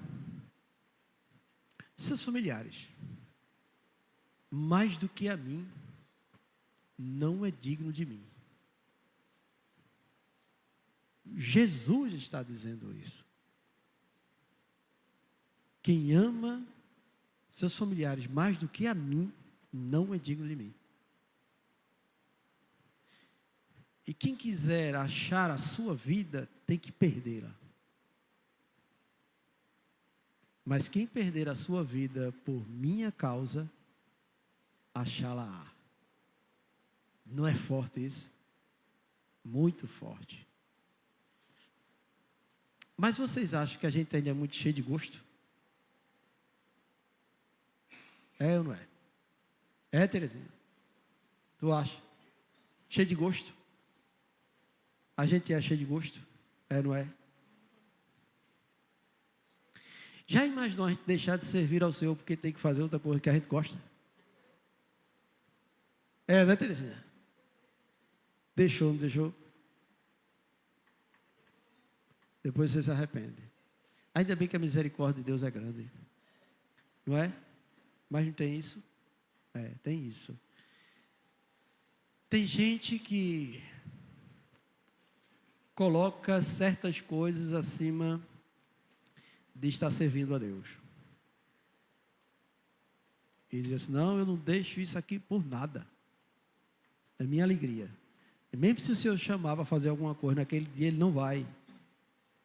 seus familiares, mais do que a mim, não é digno de mim. Jesus está dizendo isso. Quem ama seus familiares mais do que a mim, não é digno de mim. E quem quiser achar a sua vida, tem que perdê-la. Mas quem perder a sua vida por minha causa, achá-la-á. Não é forte isso? Muito forte. Mas vocês acham que a gente ainda é muito cheio de gosto? É ou não é? É, Terezinha? Tu acha? Cheio de gosto? A gente é cheio de gosto? É, não é? Já imaginou a gente deixar de servir ao Senhor porque tem que fazer outra coisa que a gente gosta? É, né, Terezinha? Deixou, não deixou? Depois você se arrepende. Ainda bem que a misericórdia de Deus é grande. Não é? Mas não tem isso? É, tem isso. Tem gente que coloca certas coisas acima de estar servindo a Deus. E diz assim, não, eu não deixo isso aqui por nada. É minha alegria. E mesmo se o Senhor chamar para fazer alguma coisa naquele dia, ele não vai.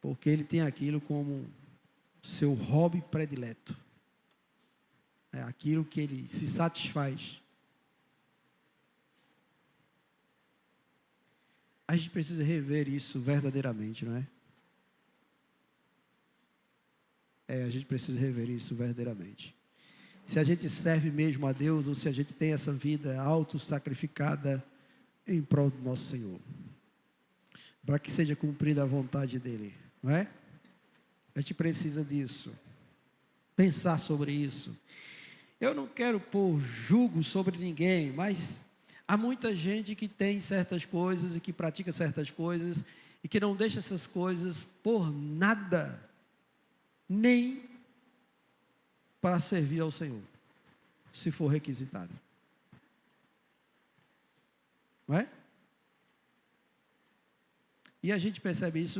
Porque ele tem aquilo como seu hobby predileto. É aquilo que ele se satisfaz. A gente precisa rever isso verdadeiramente, não é? A gente precisa rever isso verdadeiramente. Se a gente serve mesmo a Deus ou se a gente tem essa vida auto-sacrificada em prol do nosso Senhor. Para que seja cumprida a vontade dEle, não é? A gente precisa disso. Pensar sobre isso. Eu não quero pôr julgo sobre ninguém, mas há muita gente que tem certas coisas e que pratica certas coisas e que não deixa essas coisas por nada, nem para servir ao Senhor, se for requisitado. Não é? E a gente percebe isso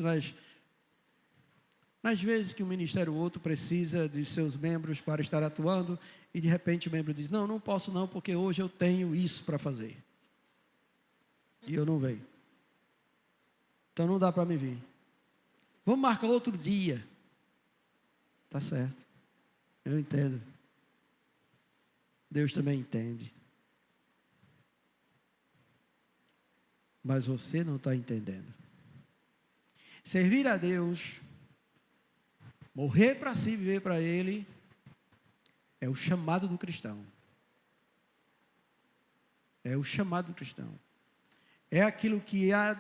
nas vezes que um ministério ou outro precisa de seus membros para estar atuando e de repente o membro diz, não posso não, porque hoje eu tenho isso para fazer. E eu não venho. Então não dá para me vir. Vamos marcar outro dia. Tá certo. Eu entendo. Deus também entende. Mas você não está entendendo. Servir a Deus, morrer para si, viver para Ele, é o chamado do cristão. É o chamado do cristão. É aquilo que há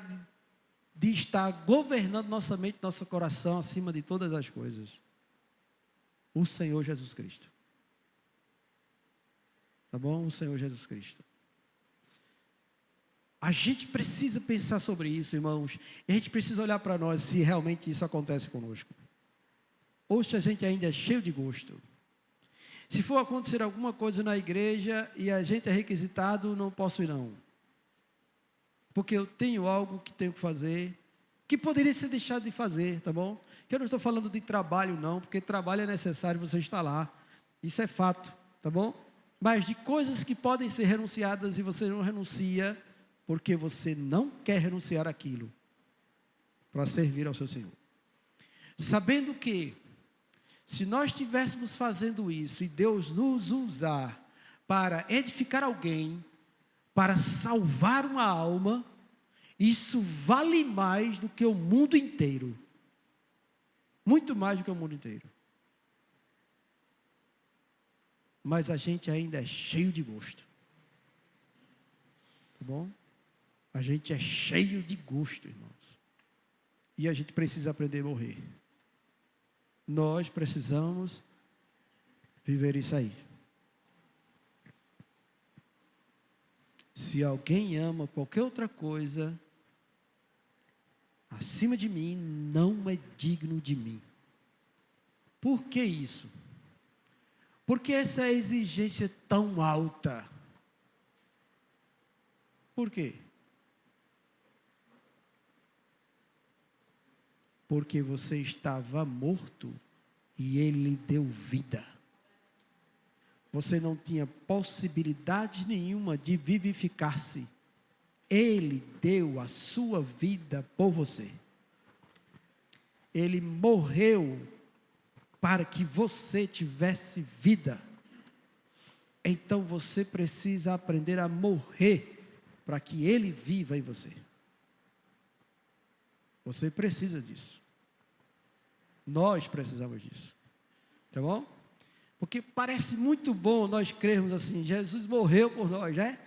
de estar governando nossa mente, nosso coração, acima de todas as coisas. O Senhor Jesus Cristo. Tá bom? O Senhor Jesus Cristo. A gente precisa pensar sobre isso, irmãos. E a gente precisa olhar para nós se realmente isso acontece conosco. Ou se a gente ainda é cheio de gosto. Se for acontecer alguma coisa na igreja e a gente é requisitado, não posso ir não. Porque eu tenho algo que tenho que fazer, que poderia ser deixado de fazer, tá bom? Que eu não estou falando de trabalho não, porque trabalho é necessário você estar lá. Isso é fato, tá bom? Mas de coisas que podem ser renunciadas e você não renuncia, porque você não quer renunciar àquilo para servir ao seu Senhor. Sabendo que Se nós estivéssemos fazendo isso e Deus nos usar para edificar alguém, para salvar uma alma, isso vale mais do que o mundo inteiro. Muito mais do que o mundo inteiro. Mas a gente ainda é cheio de gosto. Tá bom? A gente é cheio de gosto, irmãos. E a gente precisa aprender a morrer. Nós precisamos viver isso aí. Se alguém ama qualquer outra coisa acima de mim, não é digno de mim. Por que isso? Por que essa exigência tão alta? Por quê? Porque você estava morto e Ele lhe deu vida. Você não tinha possibilidade nenhuma de vivificar-se. Ele deu a sua vida por você. Ele morreu para que você tivesse vida. Então você precisa aprender a morrer para que Ele viva em você. Você precisa disso. Nós precisamos disso. Tá bom? Porque parece muito bom nós crermos assim, Jesus morreu por nós, né?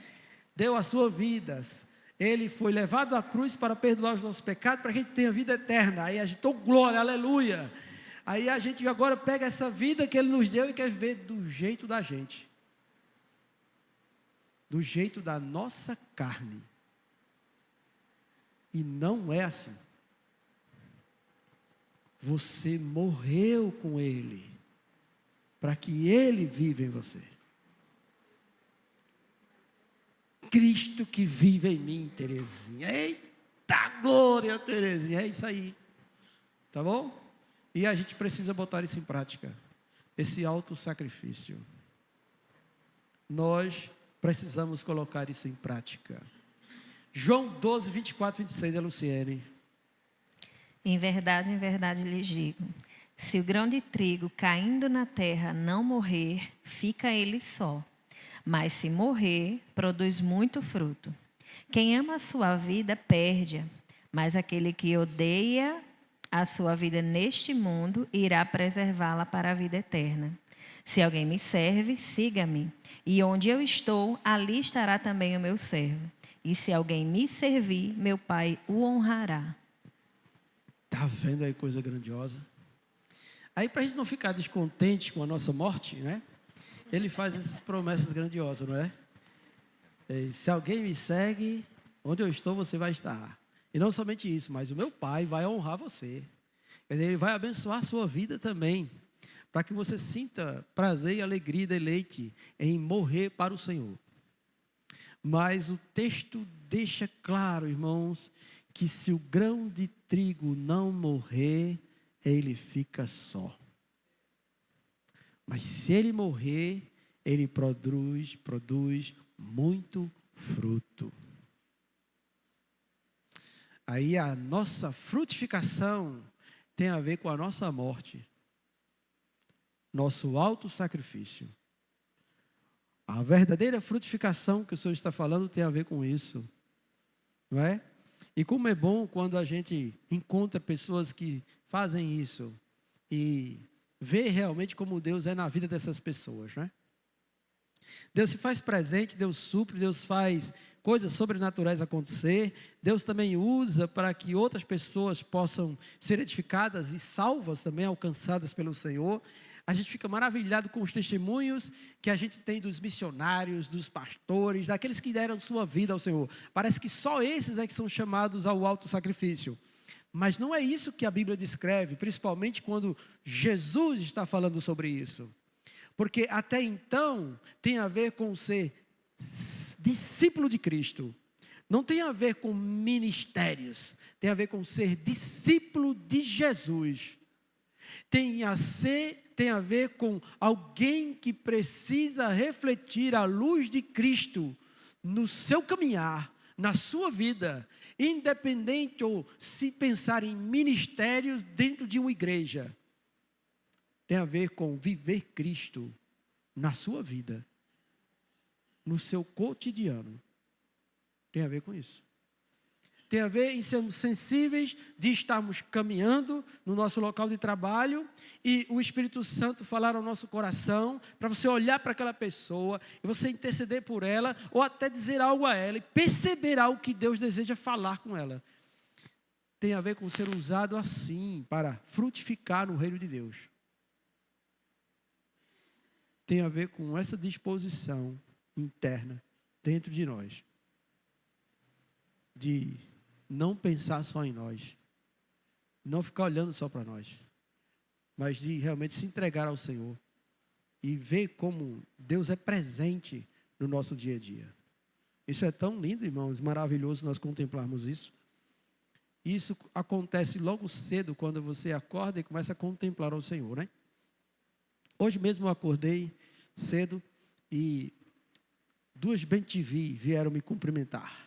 Deu a sua vida. Ele foi levado à cruz para perdoar os nossos pecados, para que a gente tenha vida eterna. Aí a gente, oh, glória, aleluia. Aí a gente agora pega essa vida que Ele nos deu e quer viver do jeito da gente. Do jeito da nossa carne. E não é assim. Você morreu com Ele, para que Ele viva em você. Cristo que vive em mim, Terezinha. Eita glória, Terezinha. É isso aí. Tá bom? E a gente precisa botar isso em prática. Esse autossacrifício. Nós precisamos colocar isso em prática. João 12, 24, 26, é Luciene. Em verdade lhes digo, se o grão de trigo caindo na terra não morrer, fica ele só. Mas se morrer, produz muito fruto. Quem ama a sua vida, perde-a. Mas aquele que odeia a sua vida neste mundo, irá preservá-la para a vida eterna. Se alguém me serve, siga-me. E onde eu estou, ali estará também o meu servo. E se alguém me servir, meu Pai o honrará. Está vendo aí coisa grandiosa? Aí, para a gente não ficar descontente com a nossa morte, né? Ele faz essas promessas grandiosas, não é? Se alguém me segue, onde eu estou, você vai estar. E não somente isso, mas o meu Pai vai honrar você. Quer dizer, Ele vai abençoar a sua vida também, para que você sinta prazer e alegria e deleite em morrer para o Senhor. Mas o texto deixa claro, irmãos, que se o grão de trigo não morrer, ele fica só. Mas se ele morrer, ele produz muito fruto. Aí a nossa frutificação tem a ver com a nossa morte. Nosso autossacrifício. A verdadeira frutificação que o Senhor está falando tem a ver com isso. Não é? E como é bom quando a gente encontra pessoas que fazem isso e vê realmente como Deus é na vida dessas pessoas, né? Deus se faz presente, Deus supre, Deus faz coisas sobrenaturais acontecer. Deus também usa para que outras pessoas possam ser edificadas e salvas também, alcançadas pelo Senhor. A gente fica maravilhado com os testemunhos que a gente tem dos missionários, dos pastores, daqueles que deram sua vida ao Senhor. Parece que só esses é que são chamados ao autossacrifício. Mas não é isso que a Bíblia descreve, principalmente quando Jesus está falando sobre isso. Porque até então tem a ver com ser discípulo de Cristo. Não tem a ver com ministérios, tem a ver com ser discípulo de Jesus. Tem a ver com alguém que precisa refletir a luz de Cristo no seu caminhar, na sua vida, independente ou se pensar em ministérios dentro de uma igreja. Tem a ver com viver Cristo na sua vida, no seu cotidiano. Tem a ver com isso. Tem a ver em sermos sensíveis de estarmos caminhando no nosso local de trabalho e o Espírito Santo falar ao nosso coração, para você olhar para aquela pessoa e você interceder por ela, ou até dizer algo a ela e perceber algo que Deus deseja falar com ela. Tem a ver com ser usado assim, para frutificar no reino de Deus. Tem a ver com essa disposição interna dentro de nós, de não pensar só em nós, não ficar olhando só para nós, mas de realmente se entregar ao Senhor e ver como Deus é presente no nosso dia a dia. Isso é tão lindo, irmãos, maravilhoso nós contemplarmos isso. Isso acontece logo cedo quando você acorda e começa a contemplar o Senhor, né? Hoje mesmo eu acordei cedo e 2 bem-te-vi vieram me cumprimentar.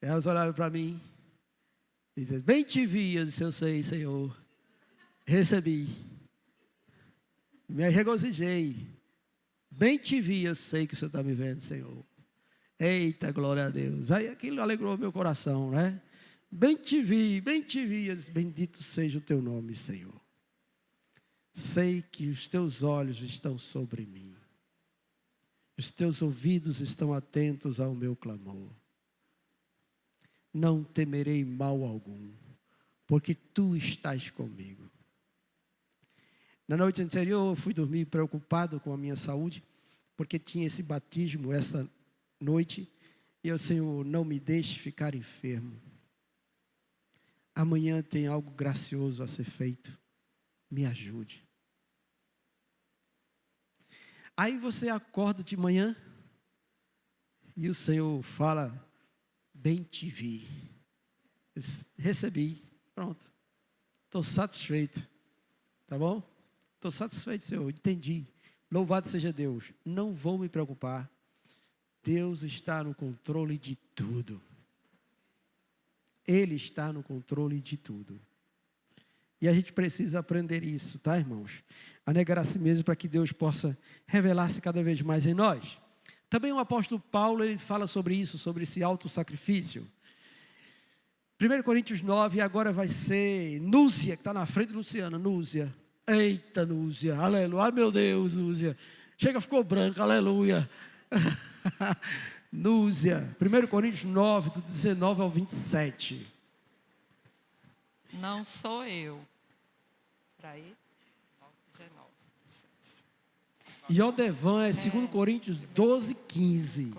Elas olharam para mim e disseram, bem-te-vi. Eu disse, eu sei, Senhor. Recebi. Me regozijei. Bem-te-vi, eu sei que o Senhor está me vendo, Senhor. Eita, glória a Deus. Aí aquilo alegrou meu coração, né? Bem-te-vi. Eu disse, bendito seja o teu nome, Senhor. Sei que os teus olhos estão sobre mim. Os teus ouvidos estão atentos ao meu clamor. Não temerei mal algum, porque tu estás comigo. Na noite anterior, eu fui dormir preocupado com a minha saúde, porque tinha esse batismo essa noite, e eu, Senhor, não me deixe ficar enfermo. Amanhã tem algo gracioso a ser feito, me ajude. Aí você acorda de manhã, e o Senhor fala, bem-te-vi. Recebi, pronto. Estou satisfeito, tá bom? Estou satisfeito, Senhor, entendi. Louvado seja Deus. Não vou me preocupar. Deus está no controle de tudo. Ele está no controle de tudo. E a gente precisa aprender isso, tá, irmãos? A negar a si mesmo para que Deus possa revelar-se cada vez mais em nós. Também o apóstolo Paulo, ele fala sobre isso, sobre esse autossacrifício. 1 Coríntios 9, agora vai ser Núzia, que está na frente, Luciana, Núzia. Eita, Núzia, aleluia, ai meu Deus, Núzia. Chega, ficou branca, aleluia. Núzia, 1 Coríntios 9, do 19 ao 27. Não sou eu. Para aí, 19. E Odevan é 2 Coríntios 12, 15.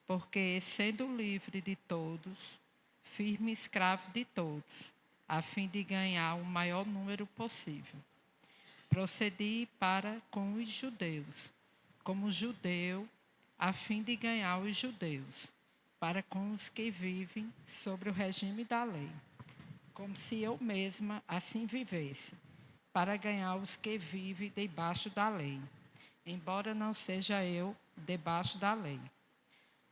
Porque, sendo livre de todos, firme escravo de todos, a fim de ganhar o maior número possível. Procedi para com os judeus, como judeu, a fim de ganhar os judeus, para com os que vivem sobre o regime da lei, como se eu mesma assim vivesse, para ganhar os que vivem debaixo da lei, embora não seja eu debaixo da lei.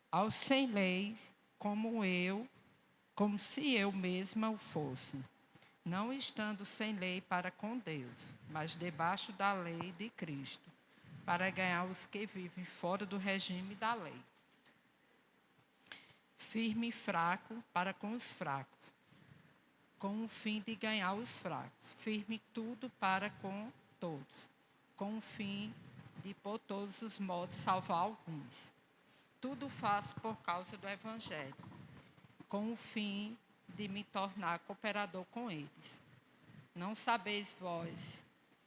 Aos sem leis, como se eu mesma o fosse, não estando sem lei para com Deus, mas debaixo da lei de Cristo, para ganhar os que vivem fora do regime da lei. Firme e fraco para com os fracos, com o fim de ganhar os fracos. Firme tudo para com todos, com o fim de por todos os modos salvar alguns. Tudo faço por causa do Evangelho, com o fim de me tornar cooperador com eles. Não sabeis vós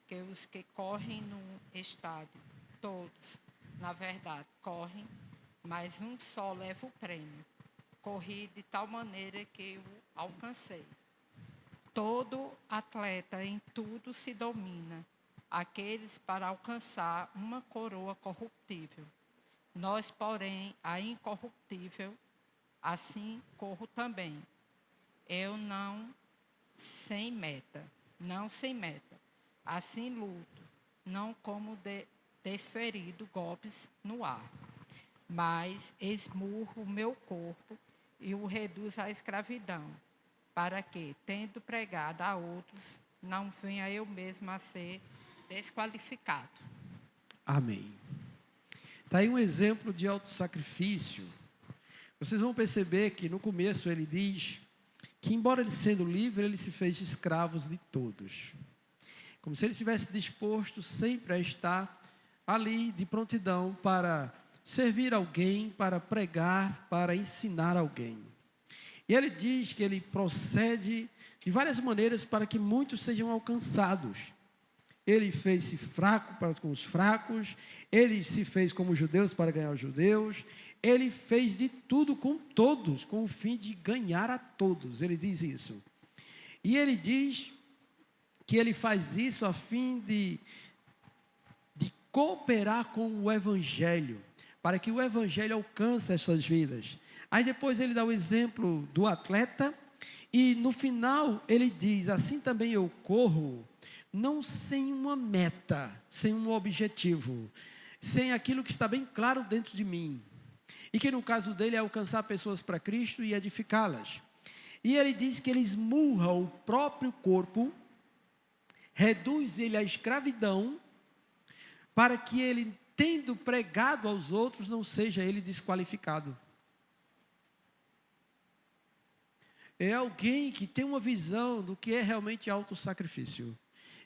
que os que correm no estádio, todos, na verdade, correm, mas um só leva o prêmio. Corri de tal maneira que o alcancei. Todo atleta em tudo se domina, aqueles para alcançar uma coroa corruptível. Nós, porém, a incorruptível, assim corro também. Eu não sem meta, assim luto, não como desferido golpes no ar, mas esmurro o meu corpo e o reduz à escravidão, para que, tendo pregado a outros, não venha eu mesmo a ser desqualificado. Amém. Está aí um exemplo de autossacrifício. Vocês vão perceber que no começo ele diz que, embora ele sendo livre, ele se fez escravos de todos. Como se ele estivesse disposto sempre a estar ali de prontidão para servir alguém, para pregar, para ensinar alguém. E ele diz que ele procede de várias maneiras para que muitos sejam alcançados. Ele fez-se fraco para com os fracos, ele se fez como judeus para ganhar os judeus, ele fez de tudo com todos, com o fim de ganhar a todos. Ele diz isso. E ele diz que ele faz isso a fim de cooperar com o Evangelho, para que o Evangelho alcance essas vidas. Aí depois ele dá o exemplo do atleta, e no final ele diz, assim também eu corro, não sem uma meta, sem um objetivo, sem aquilo que está bem claro dentro de mim, e que no caso dele é alcançar pessoas para Cristo e edificá-las. E ele diz que ele esmurra o próprio corpo, reduz ele à escravidão, para que ele, tendo pregado aos outros, não seja ele desqualificado. É alguém que tem uma visão do que é realmente autossacrifício.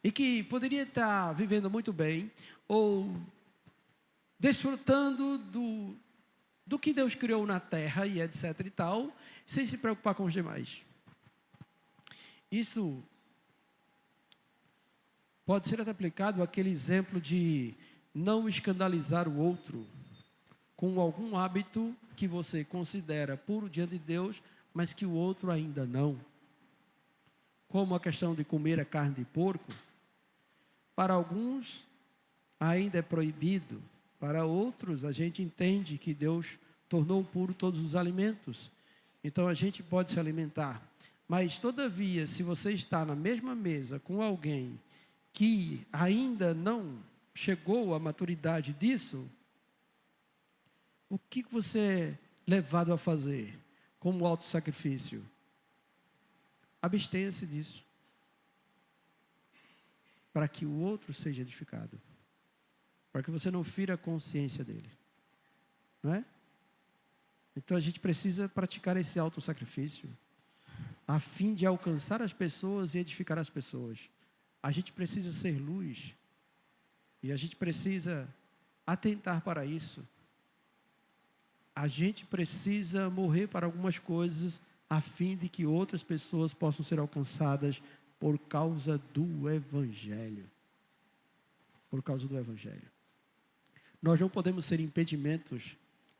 E que poderia estar vivendo muito bem, ou desfrutando do que Deus criou na terra, e etc e tal, sem se preocupar com os demais. Isso pode ser até aplicado àquele exemplo de não escandalizar o outro com algum hábito que você considera puro diante de Deus, mas que o outro ainda não. Como a questão de comer a carne de porco. Para alguns ainda é proibido, para outros a gente entende que Deus tornou puro todos os alimentos, então a gente pode se alimentar. Mas todavia, se você está na mesma mesa com alguém que ainda não chegou à maturidade disso, o que você é levado a fazer como autossacrifício? Abstenha-se disso, para que o outro seja edificado, para que você não fira a consciência dele, não é? Então a gente precisa praticar esse autossacrifício, a fim de alcançar as pessoas e edificar as pessoas. A gente precisa ser luz, e a gente precisa atentar para isso. A gente precisa morrer para algumas coisas, a fim de que outras pessoas possam ser alcançadas por causa do Evangelho. Por causa do Evangelho. Nós não podemos ser impedimentos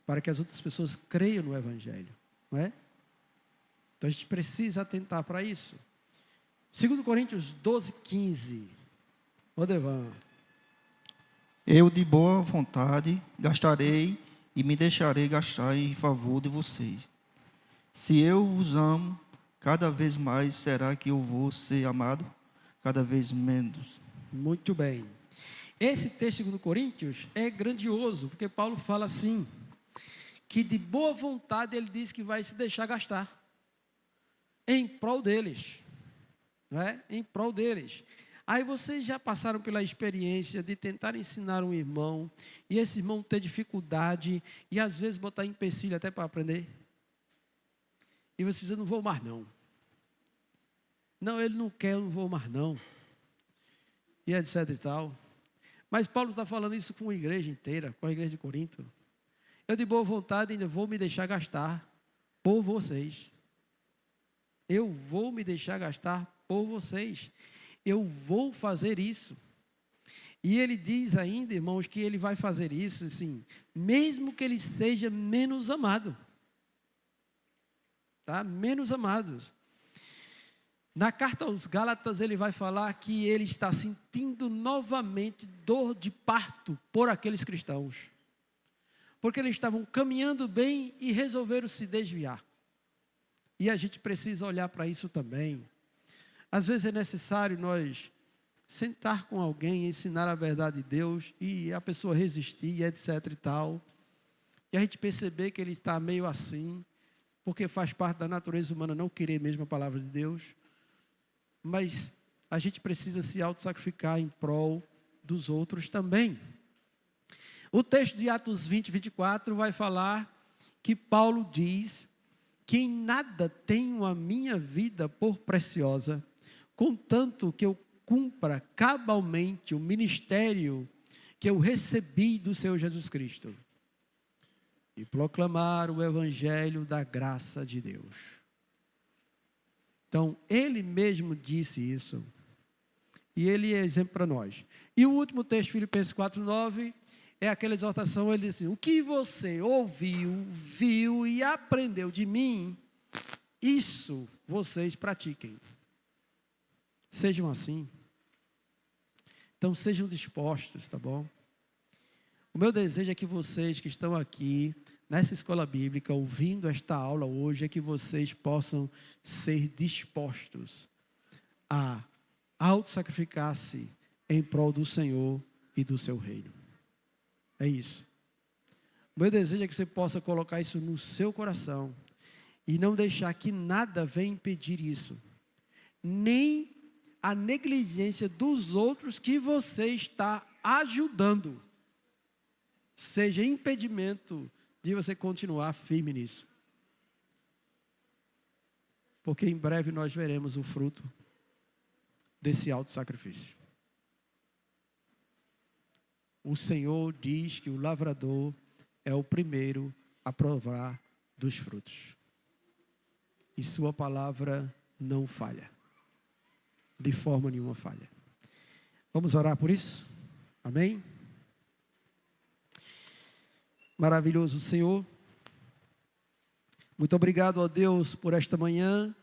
para que as outras pessoas creiam no Evangelho, não é? Então a gente precisa atentar para isso. 2 Coríntios 12:15. Odevan. Eu de boa vontade gastarei e me deixarei gastar em favor de vocês. Se eu vos amo, cada vez mais será que eu vou ser amado? Cada vez menos. Muito bem. Esse texto de 2 Coríntios é grandioso, porque Paulo fala assim, que de boa vontade ele diz que vai se deixar gastar em prol deles, não é? Em prol deles. Aí vocês já passaram pela experiência de tentar ensinar um irmão, e esse irmão ter dificuldade, e às vezes botar empecilho até para aprender? E vocês dizem, eu não vou mais não. Não, ele não quer, eu não vou mais não. E etc e tal. Mas Paulo está falando isso com a igreja inteira, com a igreja de Corinto. Eu de boa vontade ainda vou me deixar gastar por vocês. Eu vou me deixar gastar por vocês. Eu vou fazer isso. E ele diz ainda, irmãos, que ele vai fazer isso, assim, mesmo que ele seja menos amado. Tá? Menos amados. Na carta aos Gálatas, ele vai falar que ele está sentindo novamente dor de parto por aqueles cristãos. Porque eles estavam caminhando bem e resolveram se desviar. E a gente precisa olhar para isso também. Às vezes é necessário nós sentar com alguém, ensinar a verdade de Deus, e a pessoa resistir, etc e tal. E a gente perceber que ele está meio assim, porque faz parte da natureza humana não querer mesmo a palavra de Deus, mas a gente precisa se auto-sacrificar em prol dos outros também. O texto de Atos 20, 24 vai falar que Paulo diz que em nada tenho a minha vida por preciosa, contanto que eu cumpra cabalmente o ministério que eu recebi do Senhor Jesus Cristo e proclamar o evangelho da graça de Deus. Então, ele mesmo disse isso. E ele é exemplo para nós. E o último texto, Filipenses 4:9, é aquela exortação, ele diz assim: o que você ouviu, viu e aprendeu de mim, isso vocês pratiquem. Sejam assim. Então sejam dispostos, tá bom? O meu desejo é que vocês que estão aqui, nessa escola bíblica, ouvindo esta aula hoje, é que vocês possam ser dispostos a auto-sacrificar-se em prol do Senhor e do seu reino. É isso. O meu desejo é que você possa colocar isso no seu coração e não deixar que nada venha impedir isso. Nem a negligência dos outros que você está ajudando seja impedimento de você continuar firme nisso. Porque em breve nós veremos o fruto desse auto-sacrifício. O Senhor diz que o lavrador é o primeiro a provar dos frutos. E sua palavra não falha. De forma nenhuma falha. Vamos orar por isso? Amém? Maravilhoso Senhor. Muito obrigado a Deus por esta manhã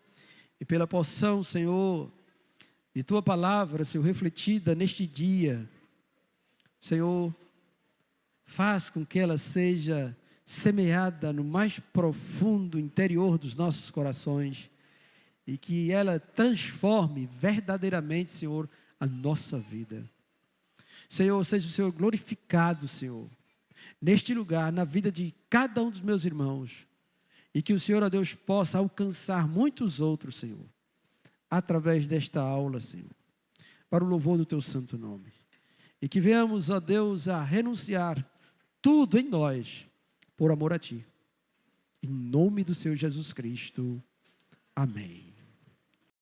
e pela porção, Senhor, de Tua palavra, Senhor, refletida neste dia. Senhor, faz com que ela seja semeada no mais profundo interior dos nossos corações e que ela transforme verdadeiramente, Senhor, a nossa vida. Senhor, seja o Senhor glorificado, Senhor, neste lugar, na vida de cada um dos meus irmãos, e que o Senhor, ó Deus, possa alcançar muitos outros, Senhor, através desta aula, Senhor, para o louvor do Teu santo nome. E que venhamos, ó Deus, a renunciar tudo em nós, por amor a Ti. Em nome do Senhor Jesus Cristo. Amém.